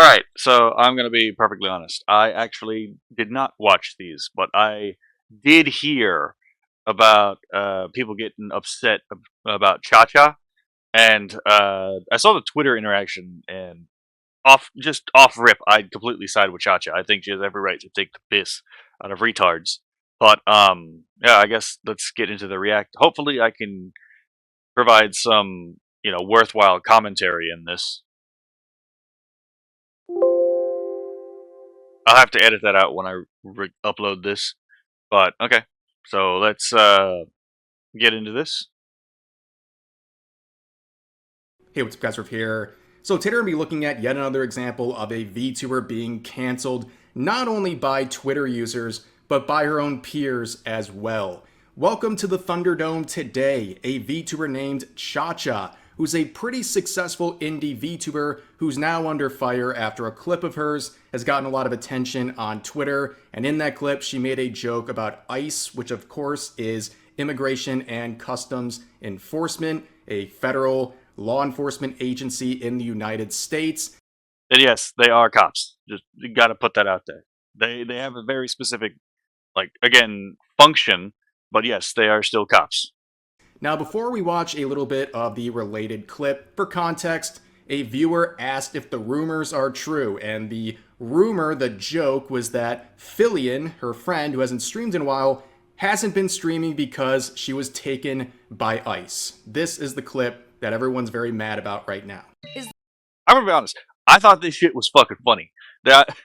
right, so I'm gonna be perfectly honest. I actually did not watch these, but I did hear about people getting upset about Cha Cha, and I saw the Twitter interaction, and just off rip, I'd completely side with Cha Cha. I think she has every right to take the piss out of retards. But yeah, I guess let's get into the react. Hopefully, I can provide some worthwhile commentary in this. I'll have to edit that out when I upload this. But okay, so let's get into this. Hey, what's up, guys? Riff here. So today we're going to be looking at yet another example of a VTuber being canceled, not only by Twitter users, but by her own peers as well. Welcome to the Thunderdome today, a VTuber named Cha Cha, who's a pretty successful indie VTuber who's now under fire after a clip of hers has gotten a lot of attention on Twitter. And in that clip, she made a joke about ICE, which of course is Immigration and Customs Enforcement, a federal law enforcement agency in the United States. And yes, they are cops. Just you got to put that out there. They have a very specific, like again, function, but yes, they are still cops. Now, before we watch a little bit of the related clip, for context, a viewer asked if the rumors are true, and the rumor, the joke, was that Fillion, her friend who hasn't streamed in a while, hasn't been streaming because she was taken by ICE. This is the clip that everyone's very mad about right now. I'm gonna be honest. I thought this shit was fucking funny. That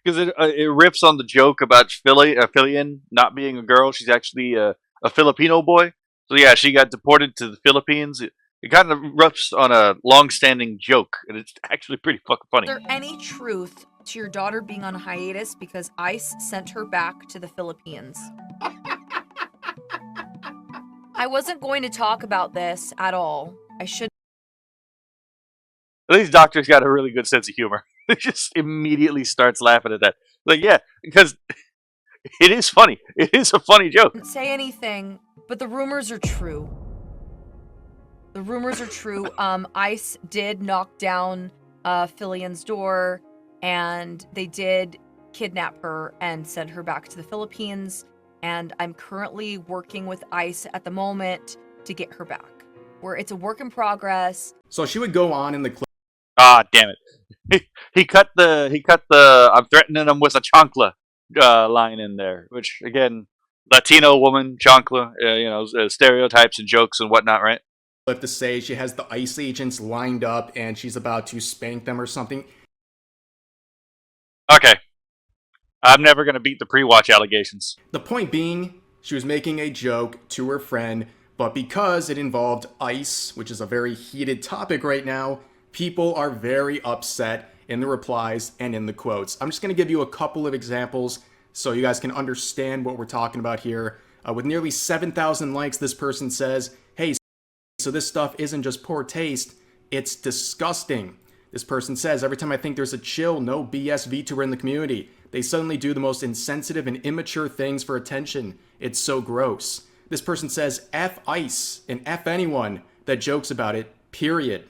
because it rips on the joke about Fillion not being a girl. She's actually a Filipino boy. So yeah, she got deported to the Philippines. It kind of rips on a long-standing joke, and it's actually pretty fucking funny. Is there any truth to your daughter being on hiatus because ICE sent her back to the Philippines? I wasn't going to talk about this at all. I should. At least Doctor's got a really good sense of humor. He just immediately starts laughing at that. Like, yeah, because it is funny. It is a funny joke. Didn't say anything, but the rumors are true. The rumors are true. ICE did knock down Fillion's door, and they did kidnap her and send her back to the Philippines. And I'm currently working with ICE at the moment to get her back. Where it's a work in progress. So she would go on in the clip. Ah, damn it! He cut the I'm threatening him with a chancla line in there, which again, Latino woman chancla, stereotypes and jokes and whatnot, right? To say she has the ICE agents lined up and she's about to spank them or something. Okay, I'm never gonna beat the pre-watch allegations. The point being, she was making a joke to her friend, but because it involved ICE, which is a very heated topic right now, people are very upset in the replies and in the quotes. I'm just going to give you a couple of examples so you guys can understand what we're talking about here. With nearly 7,000 likes, this person says, hey, so this stuff isn't just poor taste, it's disgusting. This person says, every time I think there's a chill, no BS VTuber in the community, they suddenly do the most insensitive and immature things for attention. It's so gross. This person says, F ICE and F anyone that jokes about it, period.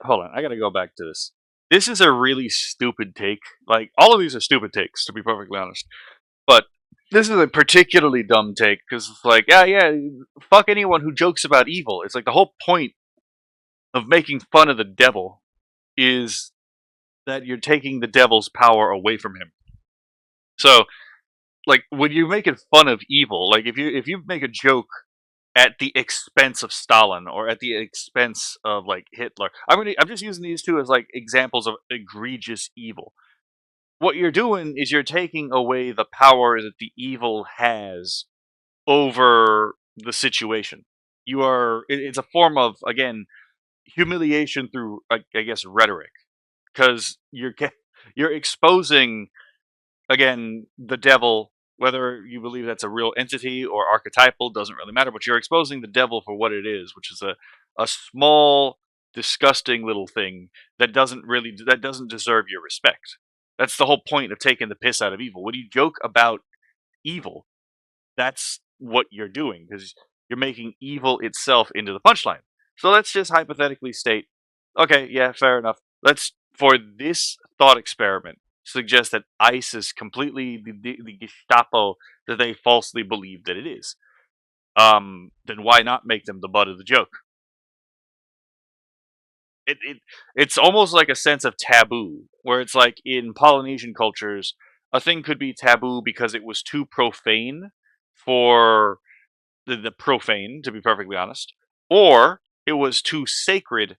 Hold on, I gotta go back to this. This is a really stupid take. Like, all of these are stupid takes, to be perfectly honest. But this is a particularly dumb take, because it's like, yeah, fuck anyone who jokes about evil. It's like the whole point of making fun of the devil is that you're taking the devil's power away from him. So, like, when you're making fun of evil, like, if you make a joke at the expense of Stalin or at the expense of like Hitler. I'm just using these two as like examples of egregious evil. What you're doing is you're taking away the power that the evil has over the situation. It's a form of, again, humiliation through I guess rhetoric, because you're exposing, again, the devil. Whether you believe that's a real entity or archetypal doesn't really matter, but you're exposing the devil for what it is, which is a small, disgusting little thing that doesn't deserve your respect. That's the whole point of taking the piss out of evil. When you joke about evil, that's what you're doing, because you're making evil itself into the punchline. So let's just hypothetically state, okay, yeah, fair enough. Let's for this thought experiment suggests that ICE is completely the Gestapo that they falsely believe that it is, then why not make them the butt of the joke? It's almost like a sense of taboo, where it's like in Polynesian cultures, a thing could be taboo because it was too profane for the profane, to be perfectly honest, or it was too sacred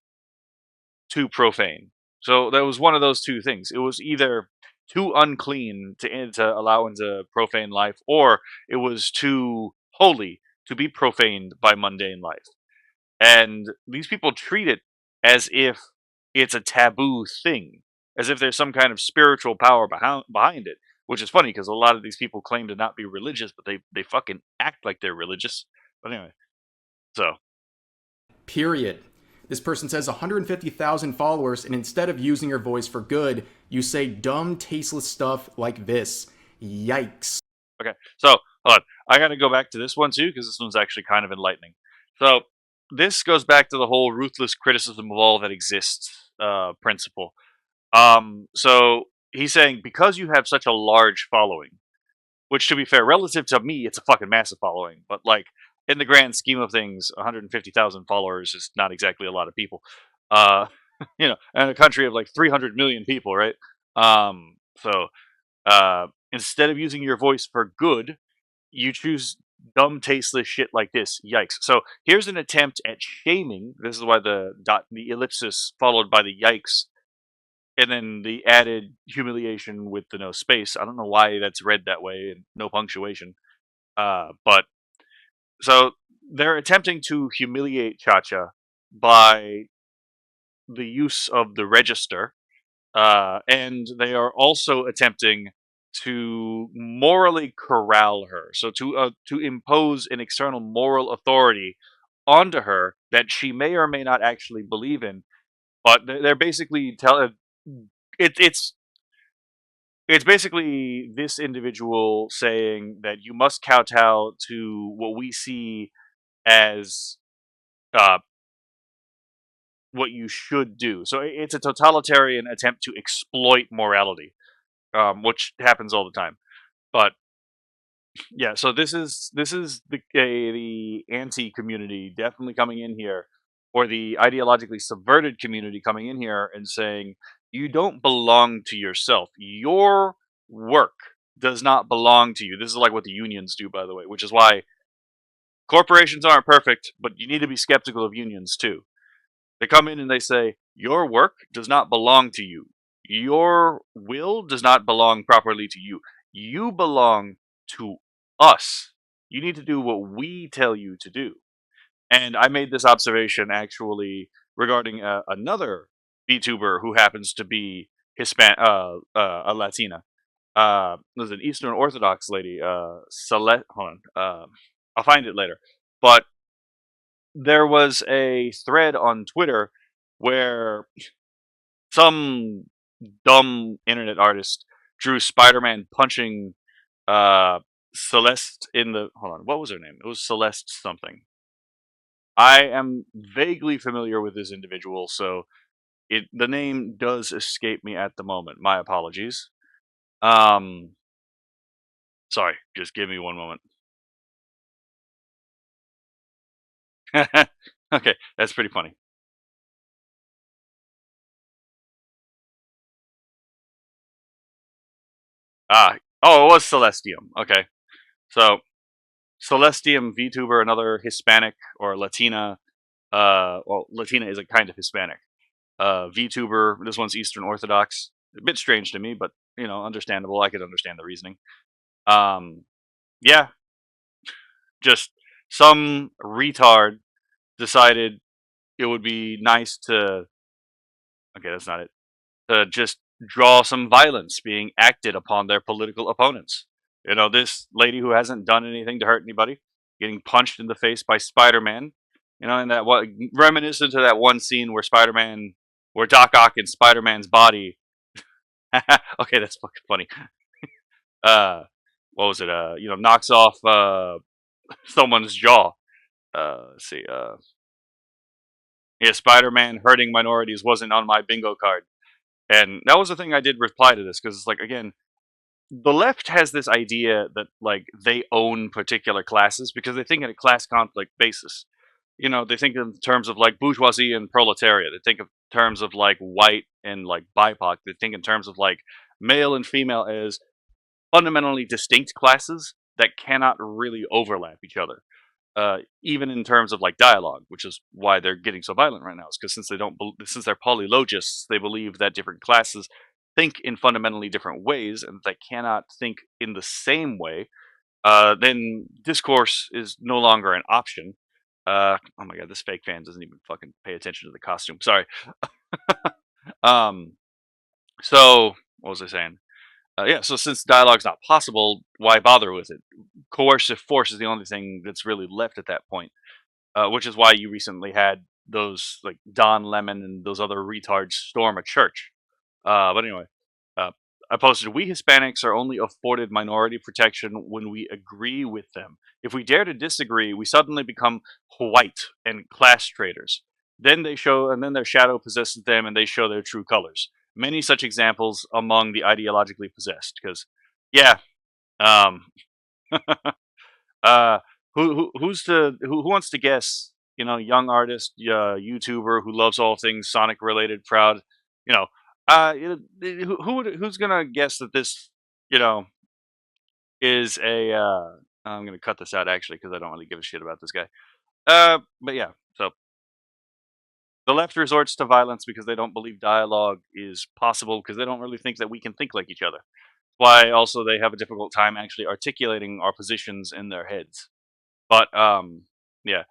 to profane. So that was one of those two things. It was either too unclean to allow into profane life, or it was too holy to be profaned by mundane life. And these people treat it as if it's a taboo thing, as if there's some kind of spiritual power behind it. Which is funny because a lot of these people claim to not be religious, but they fucking act like they're religious. But anyway, so Period. This person says 150,000 followers, and instead of using your voice for good, you say dumb, tasteless stuff like this. Yikes. okay, so hold on, I got to go back to this one too because this one's actually kind of enlightening. So this goes back to the whole ruthless criticism of all that exists principle. So he's saying because you have such a large following, which to be fair, relative to me, it's a fucking massive following, but like in the grand scheme of things, 150,000 followers is not exactly a lot of people. Uh, in a country of like 300 million people, right? So instead of using your voice for good, you choose dumb, tasteless shit like this. Yikes! So here's an attempt at shaming. This is why the ellipsis followed by the yikes and then the added humiliation with the no space. I don't know why that's read that way and no punctuation. But so they're attempting to humiliate Cha-Cha by the use of the register, and they are also attempting to morally corral her. So to impose an external moral authority onto her that she may or may not actually believe in. But they're basically telling it's it's basically this individual saying that you must kowtow to what we see as uh, what you should do. So it's a totalitarian attempt to exploit morality, which happens all the time. But yeah, so this is the anti community definitely coming in here, or the ideologically subverted community coming in here and saying you don't belong to yourself. Your work does not belong to you. This is like what the unions do, by the way, which is why corporations aren't perfect, but you need to be skeptical of unions too. They come in and they say your work does not belong to you. Your will does not belong properly to you. You belong to us. You need to do what we tell you to do. And I made this observation actually regarding another VTuber who happens to be a Latina. There's an Eastern Orthodox lady, Celeste. Hold on, I'll find it later. But there was a thread on Twitter where some dumb internet artist drew Spider-Man punching Celeste in the. Hold on, what was her name? It was Celeste something. I am vaguely familiar with this individual, so the name does escape me at the moment. My apologies. Um, sorry, just give me one moment. Okay, that's pretty funny. Oh, it was Celestium. Okay, so Celestium VTuber, another Hispanic or Latina. Well, Latina is a kind of Hispanic. VTuber. This one's Eastern Orthodox. A bit strange to me, but understandable. I could understand the reasoning. Um, yeah, just some retard decided it would be nice to. Okay, that's not it. To just draw some violence being acted upon their political opponents. This lady who hasn't done anything to hurt anybody, getting punched in the face by Spider-Man. And that what reminiscent to that one scene where Doc Ock in Spider-Man's body. Okay, that's fucking funny. What was it? Knocks off someone's jaw. Let's see. Yeah, Spider-Man hurting minorities wasn't on my bingo card. And that was the thing I did reply to this, because it's like, again, the left has this idea that like they own particular classes because they think in a class conflict basis. You know, they think in terms of like bourgeoisie and proletariat. They think in terms of like white and like BIPOC. They think in terms of like male and female as fundamentally distinct classes that cannot really overlap each other. Even in terms of like dialogue, which is why they're getting so violent right now, is because since they don't, since they're polylogists, they believe that different classes think in fundamentally different ways, and they cannot think in the same way. Then discourse is no longer an option. Oh my god, this fake fan doesn't even fucking pay attention to the costume. Sorry. Um. So what was I saying? Yeah. So since dialogue's not possible, why bother with it? Coercive force is the only thing that's really left at that point. Which is why you recently had those like Don Lemon and those other retards storm a church. But anyway, uh, I posted, we Hispanics are only afforded minority protection when we agree with them. If we dare to disagree, we suddenly become white and class traitors. Then they show, and then their shadow possesses them, and they show their true colors. Many such examples among the ideologically possessed. Because, yeah, um, Uh, who wants to guess? You know, young artist, YouTuber who loves all things Sonic related, proud. You know, who's gonna guess that this, you know, is a? I'm gonna cut this out actually because I don't really give a shit about this guy. But yeah, so the left resorts to violence because they don't believe dialogue is possible because they don't really think that we can think like each other. Why also they have a difficult time actually articulating our positions in their heads. But yeah,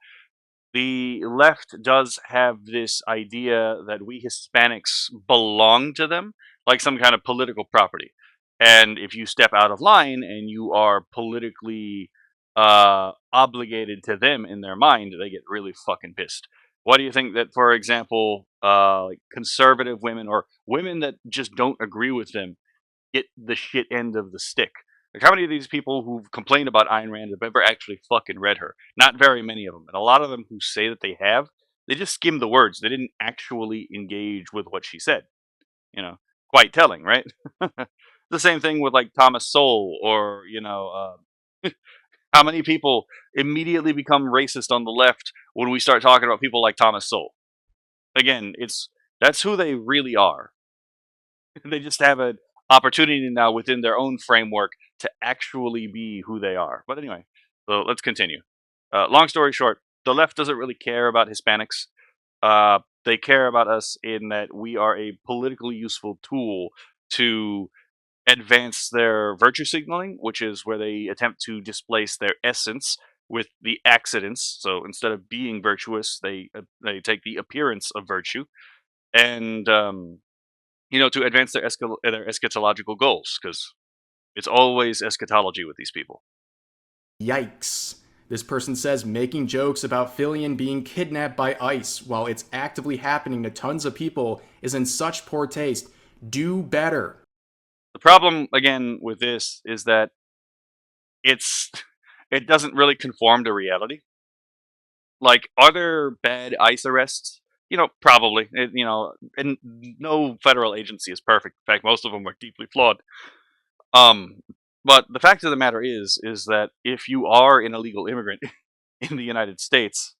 the left does have this idea that we Hispanics belong to them, like some kind of political property. And if you step out of line and you are politically obligated to them in their mind, they get really fucking pissed. Why do you think that, for example, like conservative women or women that just don't agree with them get the shit end of the stick? Like, how many of these people who've complained about Ayn Rand have ever actually fucking read her? Not very many of them. And a lot of them who say that they have, they just skim the words. They didn't actually engage with what she said. You know, quite telling, right? The same thing with like Thomas Sowell or, how many people immediately become racist on the left when we start talking about people like Thomas Sowell? Again, that's who they really are. They just have an opportunity now within their own framework to actually be who they are. But anyway, so let's continue. Long story short, the left doesn't really care about Hispanics. They care about us in that we are a politically useful tool to advance their virtue signaling, which is where they attempt to displace their essence with the accidents. So instead of being virtuous, they take the appearance of virtue, and to advance their eschatological goals, because it's always eschatology with these people. Yikes. This person says making jokes about Fillion being kidnapped by ICE while it's actively happening to tons of people is in such poor taste. Do better. The problem again with this is that it's it doesn't really conform to reality. Like, are there bad ICE arrests? Probably. And no federal agency is perfect. In fact, most of them are deeply flawed. Um, but the fact of the matter is that if you are an illegal immigrant in the United States,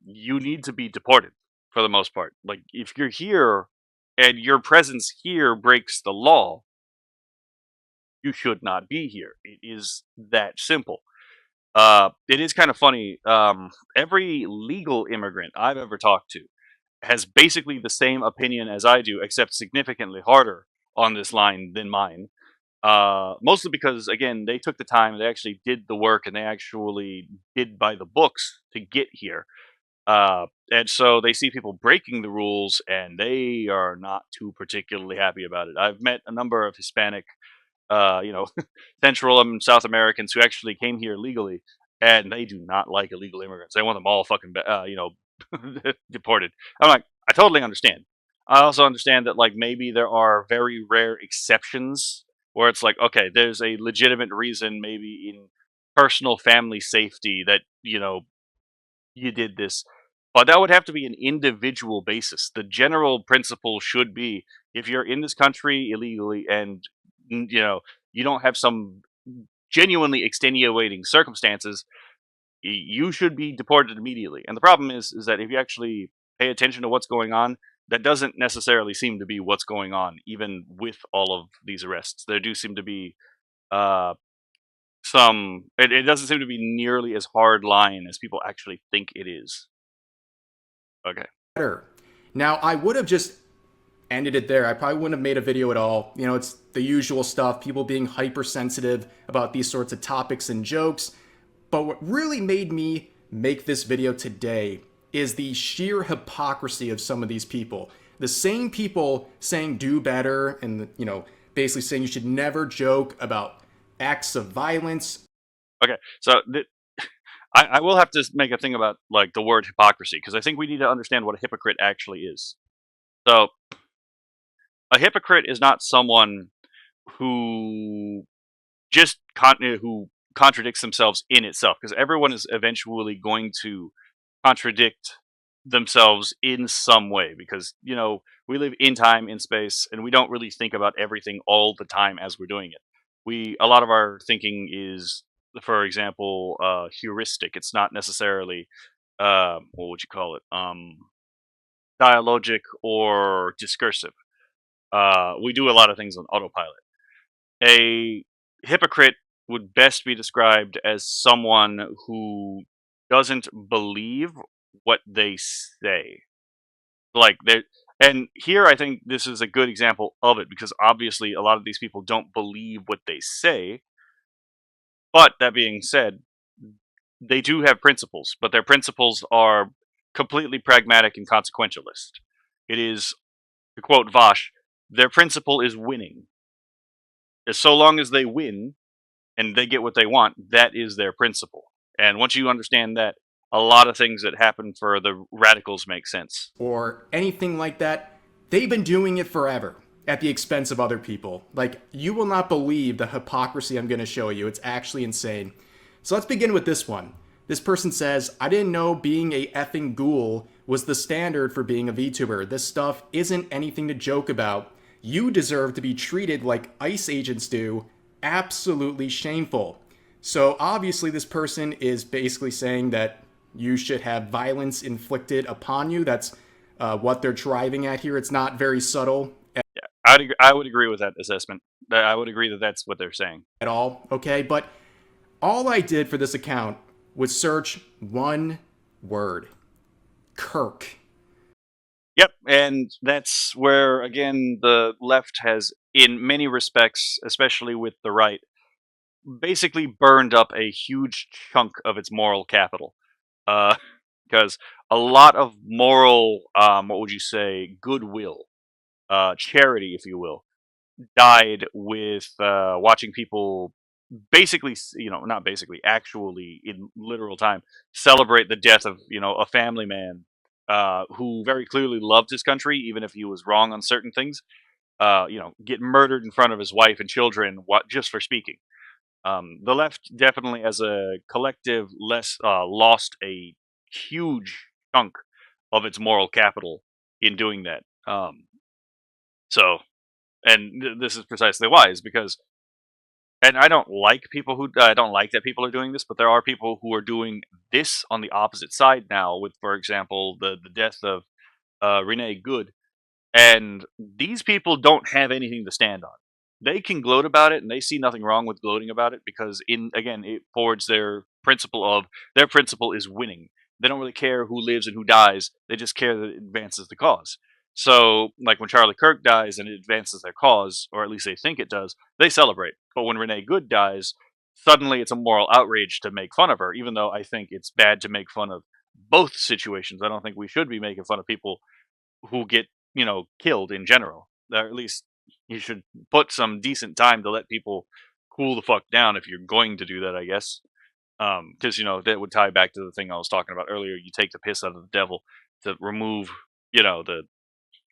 you need to be deported for the most part. Like, if you're here and your presence here breaks the law, you should not be here. It is that simple. It is kind of funny. Every legal immigrant I've ever talked to has basically the same opinion as I do, except significantly harder on this line than mine. Mostly because, again, they took the time, they actually did the work, and they actually did by the books to get here. And so they see people breaking the rules, and they are not too particularly happy about it. I've met a number of Hispanic, uh, you know, Central and South Americans who actually came here legally, and they do not like illegal immigrants. They want them all fucking, deported. I'm like, I totally understand. I also understand that, like, maybe there are very rare exceptions where it's like, okay, there's a legitimate reason, maybe in personal family safety, that you did this. But that would have to be an individual basis. The general principle should be, if you're in this country illegally and you don't have some genuinely extenuating circumstances, you should be deported immediately. And the problem is that if you actually pay attention to what's going on, that doesn't necessarily seem to be what's going on, even with all of these arrests. There do seem to be uh, it doesn't seem to be nearly as hard line as people actually think it is. Okay. Better. Now, I would have just ended it there. I probably wouldn't have made a video at all. You know, it's the usual stuff, people being hypersensitive about these sorts of topics and jokes. But what really made me make this video today is the sheer hypocrisy of some of these people. The same people saying do better and, basically saying you should never joke about acts of violence. Okay. So I will have to make a thing about like the word hypocrisy, because I think we need to understand what a hypocrite actually is. So a hypocrite is not someone who who contradicts themselves in itself, because everyone is eventually going to contradict themselves in some way, because we live in time, in space, and we don't really think about everything all the time as we're doing it. A lot of our thinking is, for example, heuristic. It's not necessarily what would you call it, dialogic or discursive. We do a lot of things on autopilot. A hypocrite would best be described as someone who doesn't believe what they say. Like they and here I think this is a good example of it, because obviously a lot of these people don't believe what they say. But that being said, they do have principles, but their principles are completely pragmatic and consequentialist. It is, to quote Vosh, their principle is winning. So long as they win and they get what they want, that is their principle. And once you understand that, a lot of things that happen for the radicals make sense. Or anything like that, they've been doing it forever at the expense of other people. Like, you will not believe the hypocrisy I'm going to show you. It's actually insane. So let's begin with this one. This person says, I didn't know being a effing ghoul was the standard for being a VTuber. This stuff isn't anything to joke about. You deserve to be treated like ICE agents do. Absolutely shameful. So obviously this person is basically saying that you should have violence inflicted upon you. That's what they're driving at here. It's not very subtle Yeah, I would agree with that assessment. I would agree that that's what they're saying. at all, okay? But all I did for this account was search one word. Kirk. Yep, and that's where, again, the left has, in many respects, especially with the right, basically burned up a huge chunk of its moral capital. Because a lot of moral, what would you say, goodwill, charity, if you will, died with watching people basically, not basically, actually, in literal time, celebrate the death of, a family man who very clearly loved his country, even if he was wrong on certain things. Get murdered in front of his wife and children, just for speaking. The left definitely, as a collective, lost a huge chunk of its moral capital in doing that. So, and this is precisely why, is because, and I don't like I don't like that people are doing this, but there are people who are doing this on the opposite side now. With, for example, the death of Renee Good. And these people don't have anything to stand on. They can gloat about it, and they see nothing wrong with gloating about it, because it forwards their principle is winning. They don't really care who lives and who dies. They just care that it advances the cause. So, like when Charlie Kirk dies and it advances their cause, or at least they think it does, they celebrate. But when Renee Good dies, suddenly it's a moral outrage to make fun of her, even though I think it's bad to make fun of both situations. I don't think we should be making fun of people who get killed in general. Or at least you should put some decent time to let people cool the fuck down if you're going to do that, I guess. Because that would tie back to the thing I was talking about earlier. You take the piss out of the devil to remove the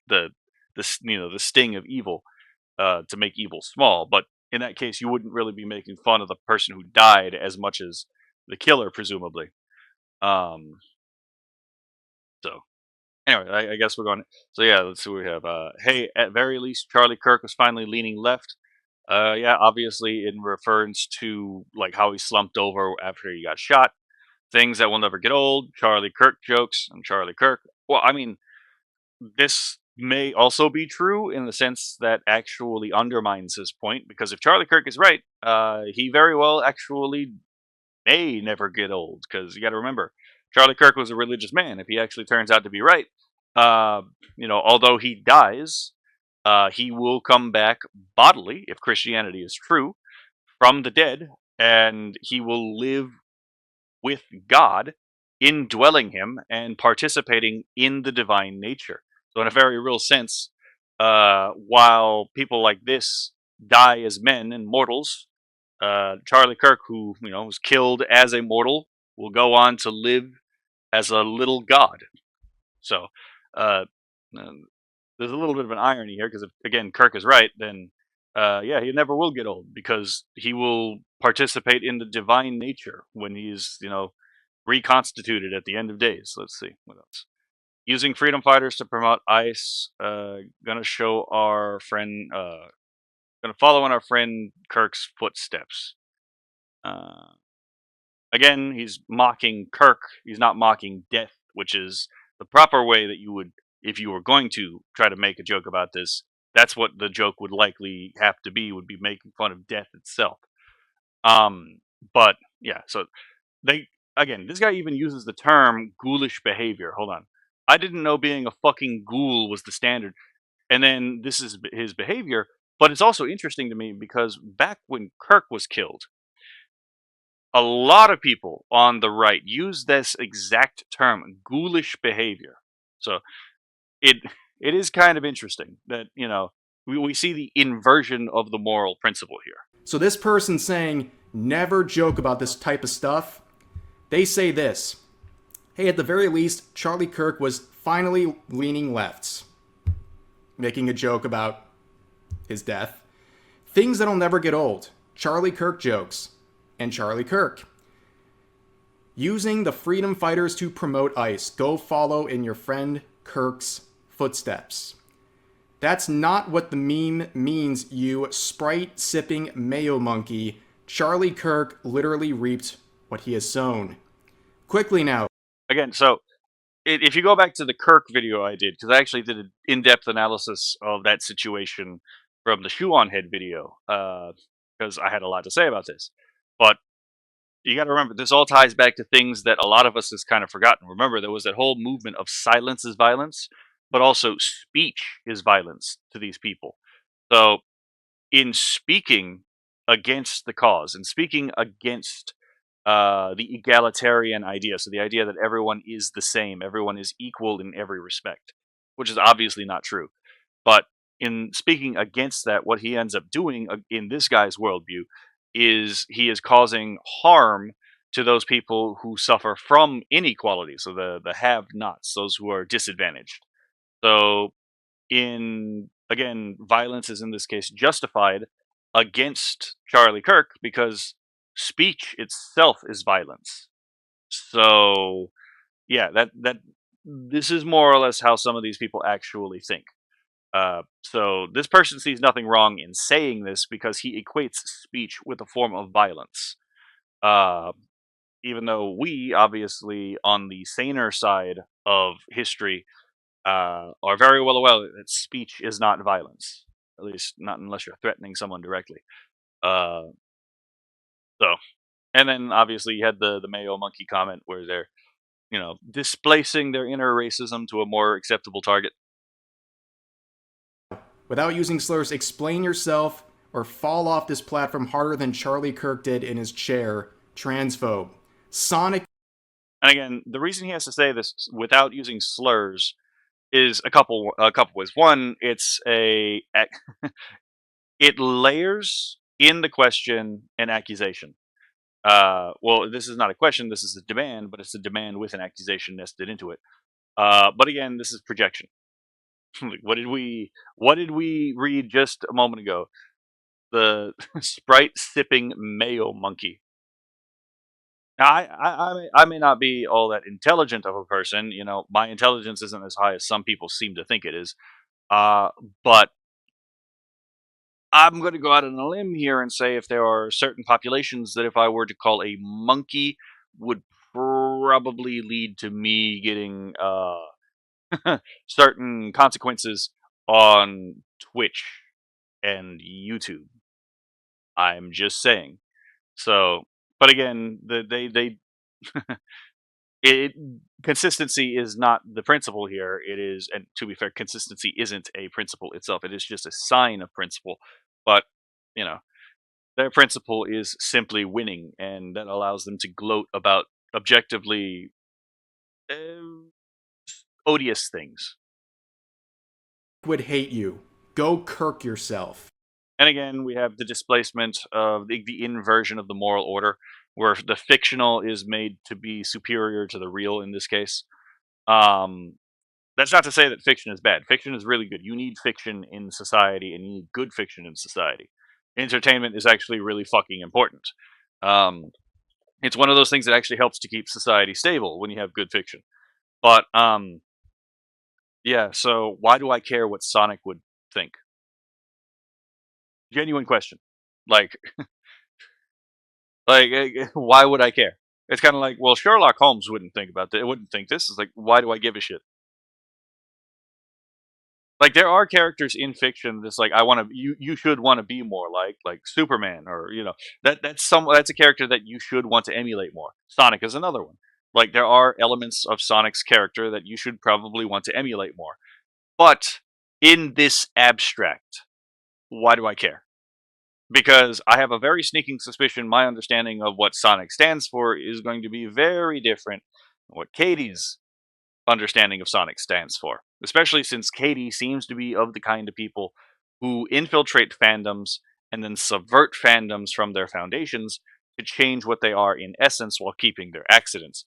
the sting of evil, to make evil small. But in that case, you wouldn't really be making fun of the person who died as much as the killer, presumably. Um, So anyway, I guess we're going. So yeah, let's see what we have. Hey, at very least, Charlie Kirk was finally leaning left. Yeah, obviously in reference to like how he slumped over after he got shot. Things that will never get old. Charlie Kirk jokes and Charlie Kirk. Well, I mean, this may also be true in the sense that actually undermines his point because if Charlie Kirk is right, he very well actually may never get old because you got to remember Charlie Kirk was a religious man. If he actually turns out to be right, uh, although he dies, he will come back bodily if Christianity is true from the dead, and he will live with God indwelling him and participating in the divine nature. So, in a very real sense, while people like this die as men and mortals, Charlie Kirk, who was killed as a mortal, will go on to live as a little god. So, uh, there's a little bit of an irony here because if again Kirk is right, then yeah, he never will get old because he will participate in the divine nature when he's reconstituted at the end of days. Let's see what else. Using freedom fighters to promote ICE. Gonna show our friend. Gonna follow in our friend Kirk's footsteps. Uh, Again, he's mocking Kirk. He's not mocking death, which is the proper way that you would, if you were going to try to make a joke about this. That's what the joke would likely have to be. Would be making fun of death itself. Um, but yeah, so they again, this guy even uses the term ghoulish behavior. Hold on. I didn't know being a fucking ghoul was the standard. And then this is his behavior, but it's also interesting to me because back when Kirk was killed, a lot of people on the right use this exact term, ghoulish behavior. So it it is kind of interesting that, we see the inversion of the moral principle here. So this person saying, never joke about this type of stuff, they say this. Hey, at the very least, Charlie Kirk was finally leaning left, making a joke about his death. Things that'll never get old. Charlie Kirk jokes. And Charlie Kirk. Using the freedom fighters to promote ICE. Go follow in your friend Kirk's footsteps. That's not what the meme means, you Sprite-sipping mayo monkey. Charlie Kirk literally reaped what he has sown. Quickly now. Again, so if you go back to the Kirk video I did, because I actually did an in-depth analysis of that situation from the Shoe on Head video, because I had a lot to say about this. But you got to remember, this all ties back to things that a lot of us has kind of forgotten. Remember, there was that whole movement of silence is violence, but also speech is violence to these people. So, in speaking against the cause and speaking against the egalitarian idea, so the idea that everyone is the same, everyone is equal in every respect, which is obviously not true. But in speaking against that, what he ends up doing in this guy's worldview is he is causing harm to those people who suffer from inequality. So the have-nots, those who are disadvantaged. So in again, violence is in this case justified against Charlie Kirk because speech itself is violence. So yeah, that this is more or less how some of these people actually think. So this person sees nothing wrong in saying this because he equates speech with a form of violence. Uh, Even though we, obviously, on the saner side of history, are very well aware that speech is not violence. At least, not unless you're threatening someone directly. Uh, so, and then obviously you had the Mayo monkey comment where they're displacing their inner racism to a more acceptable target. Without using slurs, explain yourself or fall off this platform harder than Charlie Kirk did in his chair. Transphobe. Sonic. And again, the reason he has to say this without using slurs is a couple ways. One, it layers in the question an accusation. Well, this is not a question. This is a demand, but it's a demand with an accusation nested into it. But again, this is projection. What did we read just a moment ago? The Sprite sipping mayo monkey. I may not be all that intelligent of a person. You know, my intelligence isn't as high as some people seem to think it is. Uh, but I'm going to go out on a limb here and say if there are certain populations that if I were to call a monkey would probably lead to me getting certain consequences on Twitch and YouTube. I'm just saying. So, but again, they it consistency is not the principle here. It is, and to be fair, consistency isn't a principle itself. It is just a sign of principle. But you know, their principle is simply winning, and that allows them to gloat about objectively uh, odious things. Would hate you. Go Kirk yourself. And again, we have the displacement of the inversion of the moral order, where the fictional is made to be superior to the real in this case. Um, that's not to say that fiction is bad. Fiction is really good. You need fiction in society, and you need good fiction in society. Entertainment is actually really fucking important. Um, it's one of those things that actually helps to keep society stable when you have good fiction. But yeah. So why do I care what Sonic would think? Genuine question. Like, why would I care? It's kind of like, well, Sherlock Holmes wouldn't think about that. Wouldn't think this. It's like, why do I give a shit? Like, there are characters in fiction that's like, I want to. You should want to be more like Superman, or that's a character that you should want to emulate more. Sonic is another one. Like, there are elements of Sonic's character that you should probably want to emulate more. But in this abstract, why do I care? Because I have a very sneaking suspicion my understanding of what Sonic stands for is going to be very different than what Katie's understanding of Sonic stands for. Especially since Katie seems to be of the kind of people who infiltrate fandoms and then subvert fandoms from their foundations to change what they are in essence while keeping their accidents.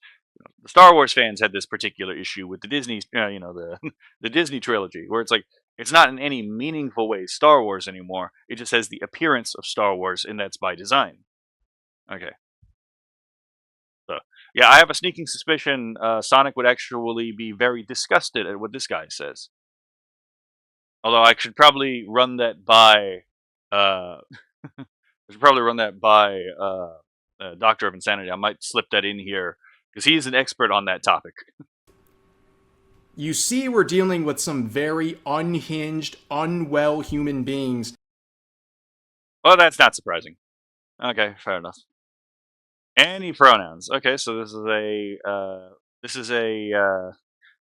The Star Wars fans had this particular issue with the Disney, the the Disney trilogy, where it's like it's not in any meaningful way Star Wars anymore. It just has the appearance of Star Wars, and that's by design. Okay, so yeah, I have a sneaking suspicion Sonic would actually be very disgusted at what this guy says. Although I should probably run that by, I should probably run that by Doctor of Insanity. I might slip that in here because he's an expert on that topic. You see, we're dealing with some very unhinged, unwell human beings. Well, that's not surprising. Okay, fair enough. Any pronouns. Okay, so this is a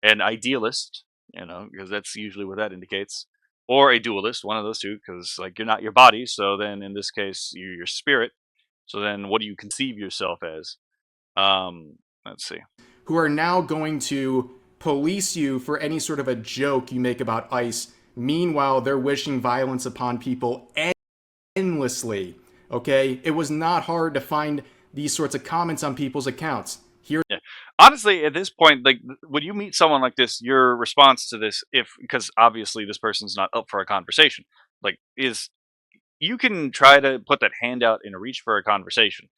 an idealist, because that's usually what that indicates, or a dualist, one of those two, because like you're not your body, so then in this case you're your spirit. So then, what do you conceive yourself as? Let's see. Who are now going to police you for any sort of a joke you make about ICE. Meanwhile, they're wishing violence upon people endlessly. Okay? It was not hard to find these sorts of comments on people's accounts. Here, Yeah. Honestly, at this point, like when you meet someone like this, your response to this, if because obviously this person's not up for a conversation, like is you can try to put that hand out in a reach for a conversation.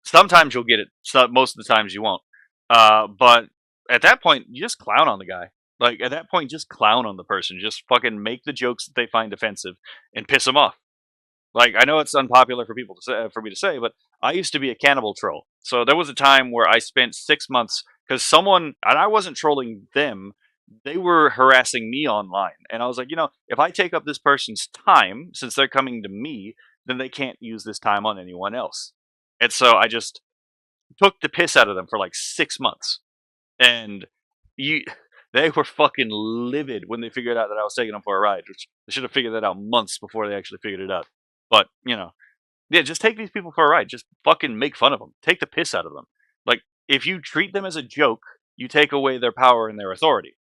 Sometimes you'll get it. Most of the times you won't. But at that point, you just clown on the guy. Like at that point, just clown on the person. Just fucking make the jokes that they find offensive and piss them off. Like I know it's unpopular for people to say, for me to say, but I used to be a cannibal troll. So there was a time where I spent 6 months because someone, and I wasn't trolling them, they were harassing me online, and I was like, if I take up this person's time since they're coming to me, then they can't use this time on anyone else. And so I just took the piss out of them for like 6 months, and you, they were fucking livid when they figured out that I was taking them for a ride. Which they should have figured that out months before they actually figured it out. But yeah, just take these people for a ride. Just fucking make fun of them. Take the piss out of them. Like if you treat them as a joke, you take away their power and their authority.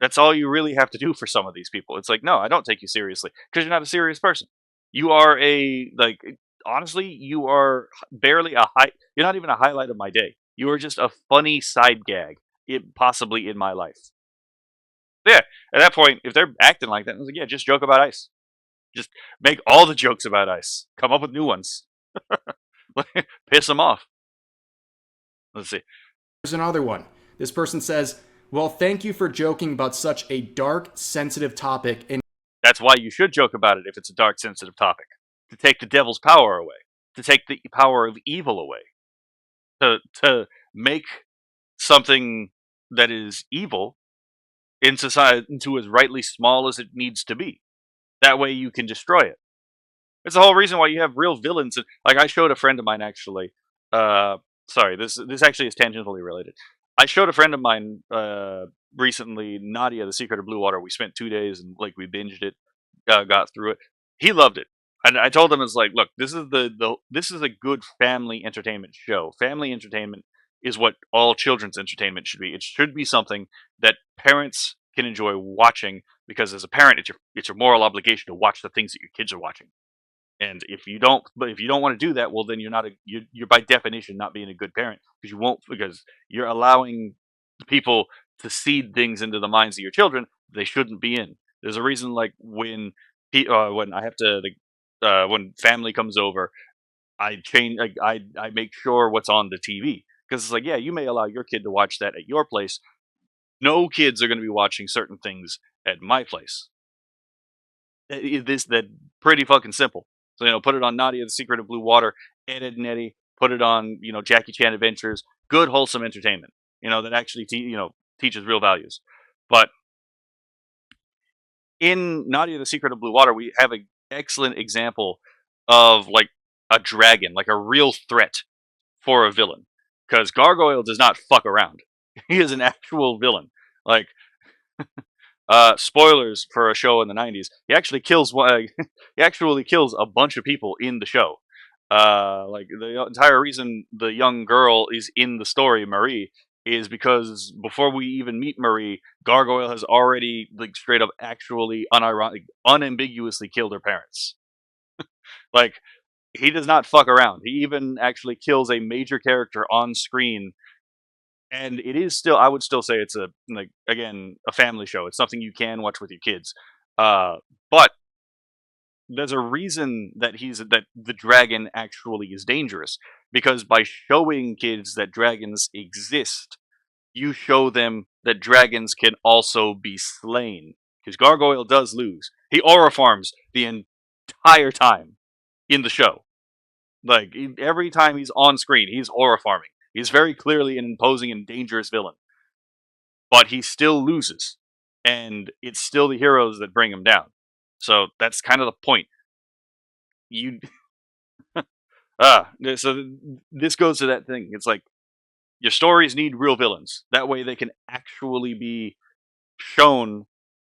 That's all you really have to do for some of these people. It's like, no, I don't take you seriously because you're not a serious person. You are honestly, you are barely a high. You're not even a highlight of my day. You are just a funny side gag, possibly in my life. Yeah, at that point, if they're acting like that, I was like, yeah, just joke about ice. Just make all the jokes about ice. Come up with new ones. Piss them off. Let's see. Here's another one. This person says, well, thank you for joking about such a dark, sensitive topic. And That's why you should joke about it if it's a dark, sensitive topic. To take the devil's power away. To take the power of evil away. To make something that is evil in society into as rightly small as it needs to be. That way you can destroy it. It's the whole reason why you have real villains. Like I showed a friend of mine actually. Sorry, this actually is tangentially related. I showed a friend of mine recently, Nadia, The Secret of Blue Water. We spent 2 days and like we binged it, got through it. He loved it, and I told him it's like, look, this is this is a good family entertainment show. Family entertainment is what all children's entertainment should be. It should be something that parents can enjoy watching because as a parent, it's your moral obligation to watch the things that your kids are watching. And if you don't want to do that, well, then you're by definition not being a good parent because you won't because you're allowing the people to seed things into the minds of your children they shouldn't be in. There's a reason, like when I have to when family comes over, I change like I make sure what's on the TV because it's like yeah, you may allow your kid to watch that at your place. No kids are going to be watching certain things at my place. This that pretty fucking simple. So put it on Nadia, The Secret of Blue Water, Ed, Ed and Eddie. Put it on Jackie Chan Adventures. Good wholesome entertainment. That actually teaches real values. But in Nadia, The Secret of Blue Water, we have an excellent example of like a dragon, like a real threat for a villain. Because Gargoyle does not fuck around. He is an actual villain. Like spoilers for a show in the '90s. He actually kills he actually kills a bunch of people in the show. Like the entire reason the young girl is in the story, Marie, is because before we even meet Marie, Gargoyle has already like straight up, actually, unironic, unambiguously killed her parents. Like he does not fuck around. He even actually kills a major character on screen and it is still I would still say it's a like again a family show. It's something you can watch with your kids. But there's a reason that the dragon actually is dangerous because by showing kids that dragons exist, you show them that dragons can also be slain. Because Gargoyle does lose. He aura farms the entire time in the show. Like every time he's on screen, he's aura farming. He's very clearly an imposing and dangerous villain, but he still loses, and it's still the heroes that bring him down. So that's kind of the point. You so this goes to that thing. It's like your stories need real villains. That way they can actually be shown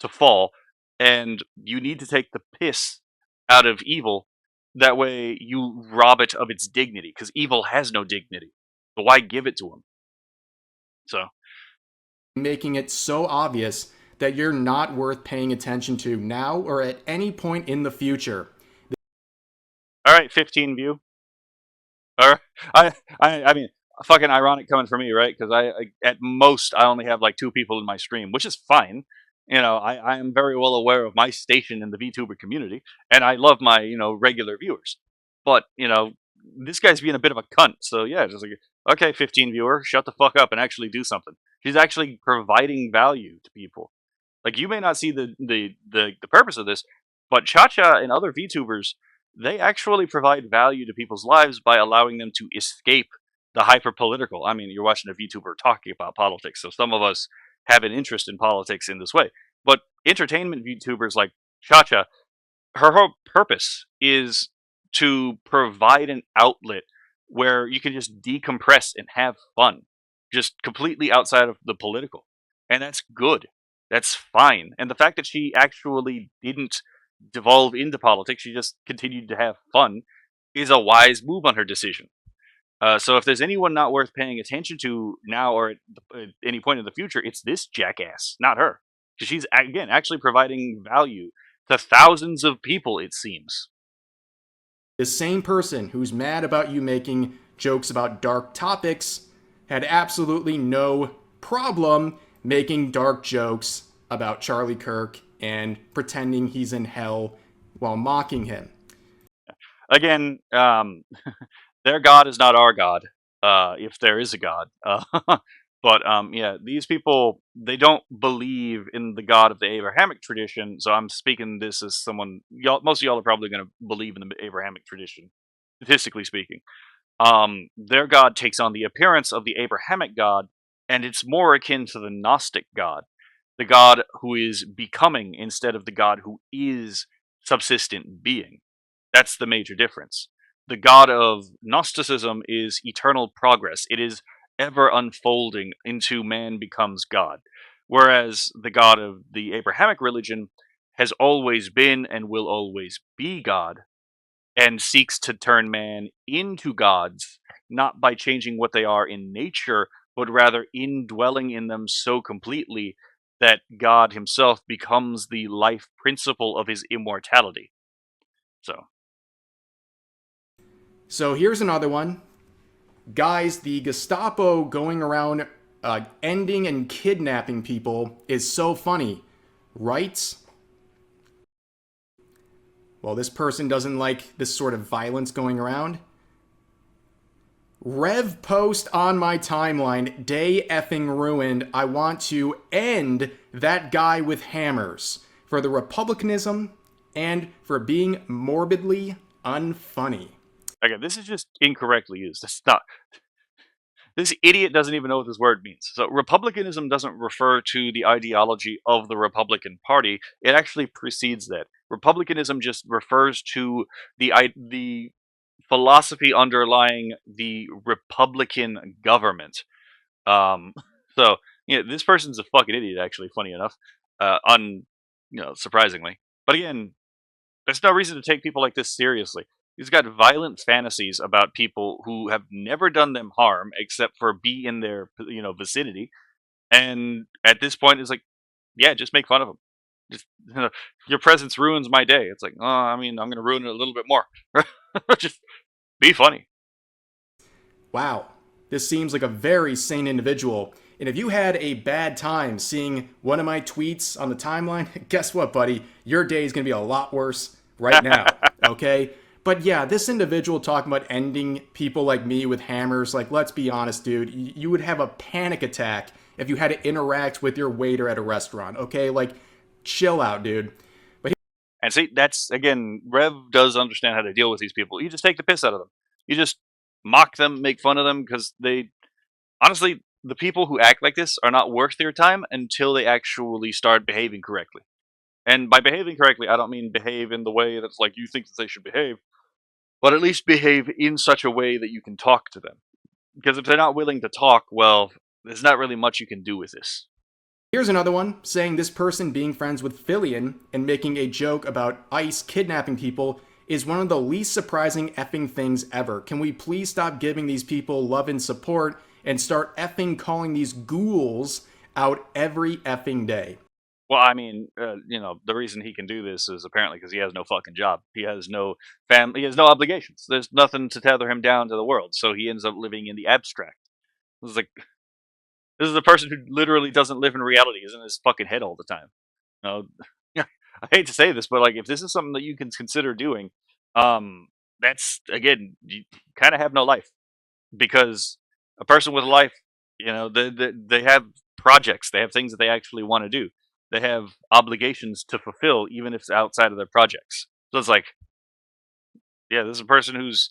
to fall, and you need to take the piss out of evil. That way you rob it of its dignity, because evil has no dignity. But why give it to him? So, making it so obvious that you're not worth paying attention to now or at any point in the future. all right, 15 view. All right, I mean, fucking ironic coming from me, right? Because at most I only have like 2 people in my stream, which is fine. I am very well aware of my station in the VTuber community, and I love my regular viewers. But this guy's being a bit of a cunt. So yeah, just like okay, 15 viewer, shut the fuck up and actually do something. She's actually providing value to people. Like you may not see the purpose of this, but Cha-Cha and other VTubers, they actually provide value to people's lives by allowing them to escape the hyper political. I mean, you're watching a VTuber talking about politics, so some of us have an interest in politics in this way. But entertainment VTubers like Cha-Cha, her whole purpose is to provide an outlet where you can just decompress and have fun, just completely outside of the political. And that's good. That's fine. And the fact that she actually didn't devolve into politics, she just continued to have fun, is a wise move on her decision. So if there's anyone not worth paying attention to now or at any point in the future, it's this jackass, not her. Because she's, again, actually providing value to thousands of people, it seems. The same person who's mad about you making jokes about dark topics had absolutely no problem making dark jokes about Charlie Kirk and pretending he's in hell while mocking him. Again, their God is not our God. if there is a God. But yeah, these people, they don't believe in the God of the Abrahamic tradition. So I'm speaking this as someone. Y'all, most of y'all are probably going to believe in the Abrahamic tradition, statistically speaking. Their God takes on the appearance of the Abrahamic God, and it's more akin to the Gnostic God, the God who is becoming instead of the God who is subsistent being. That's the major difference. The God of Gnosticism is eternal progress. It is ever unfolding into man becomes God. Whereas the God of the Abrahamic religion has always been and will always be God, and seeks to turn man into gods, not by changing what they are in nature, but rather indwelling in them so completely that God himself becomes the life principle of his immortality. So, So here's another one. Guys, the Gestapo going around ending and kidnapping people is so funny, right? Well, this person doesn't like this sort of violence going around. Rev post on my timeline, day effing ruined. I want to end that guy with hammers for the republicanism and for being morbidly unfunny. again, this is just incorrectly used. It's not. This idiot doesn't even know what this word means. So, republicanism doesn't refer to the ideology of the Republican Party. It actually precedes that. Republicanism just refers to the philosophy underlying the Republican government. Um, so, this person's a fucking idiot. Actually, funny enough, surprisingly. But again, there's no reason to take people like this seriously. He's got violent fantasies about people who have never done them harm except for be in their vicinity. And at this point, it's like, yeah, just make fun of him. Just your presence ruins my day. It's like, oh, I mean, I'm going to ruin it a little bit more. Just be funny. Wow, this seems like a very sane individual. And if you had a bad time seeing one of my tweets on the timeline, guess what, buddy? Your day is going to be a lot worse right now, okay? But yeah, this individual talking about ending people like me with hammers, like, let's be honest, dude, you would have a panic attack if you had to interact with your waiter at a restaurant, okay? Like, chill out, dude. And see, that's again, Rev does understand how to deal with these people. You just take the piss out of them. You just mock them, make fun of them, because they honestly, the people who act like this are not worth their time until they actually start behaving correctly. And by behaving correctly, I don't mean behave in the way that's like you think that they should behave, but at least behave in such a way that you can talk to them. Because if they're not willing to talk, well, there's not really much you can do with this. Here's another one saying this person being friends with Fillion and making a joke about ICE kidnapping people is one of the least surprising effing things ever. Can we please stop giving these people love and support and start effing calling these ghouls out every effing day? Well, I mean, the reason he can do this is apparently because he has no fucking job. He has no family. He has no obligations. There's nothing to tether him down to the world, so he ends up living in the abstract. It's like this is a person who literally doesn't live in reality. He's in his fucking head all the time. No, I hate to say this, but like, if this is something that you can consider doing, that's again, you kind of have no life because a person with a life, they have projects, they have things that they actually want to do, they have obligations to fulfill, even if it's outside of their projects. So it's like, yeah, this is a person who's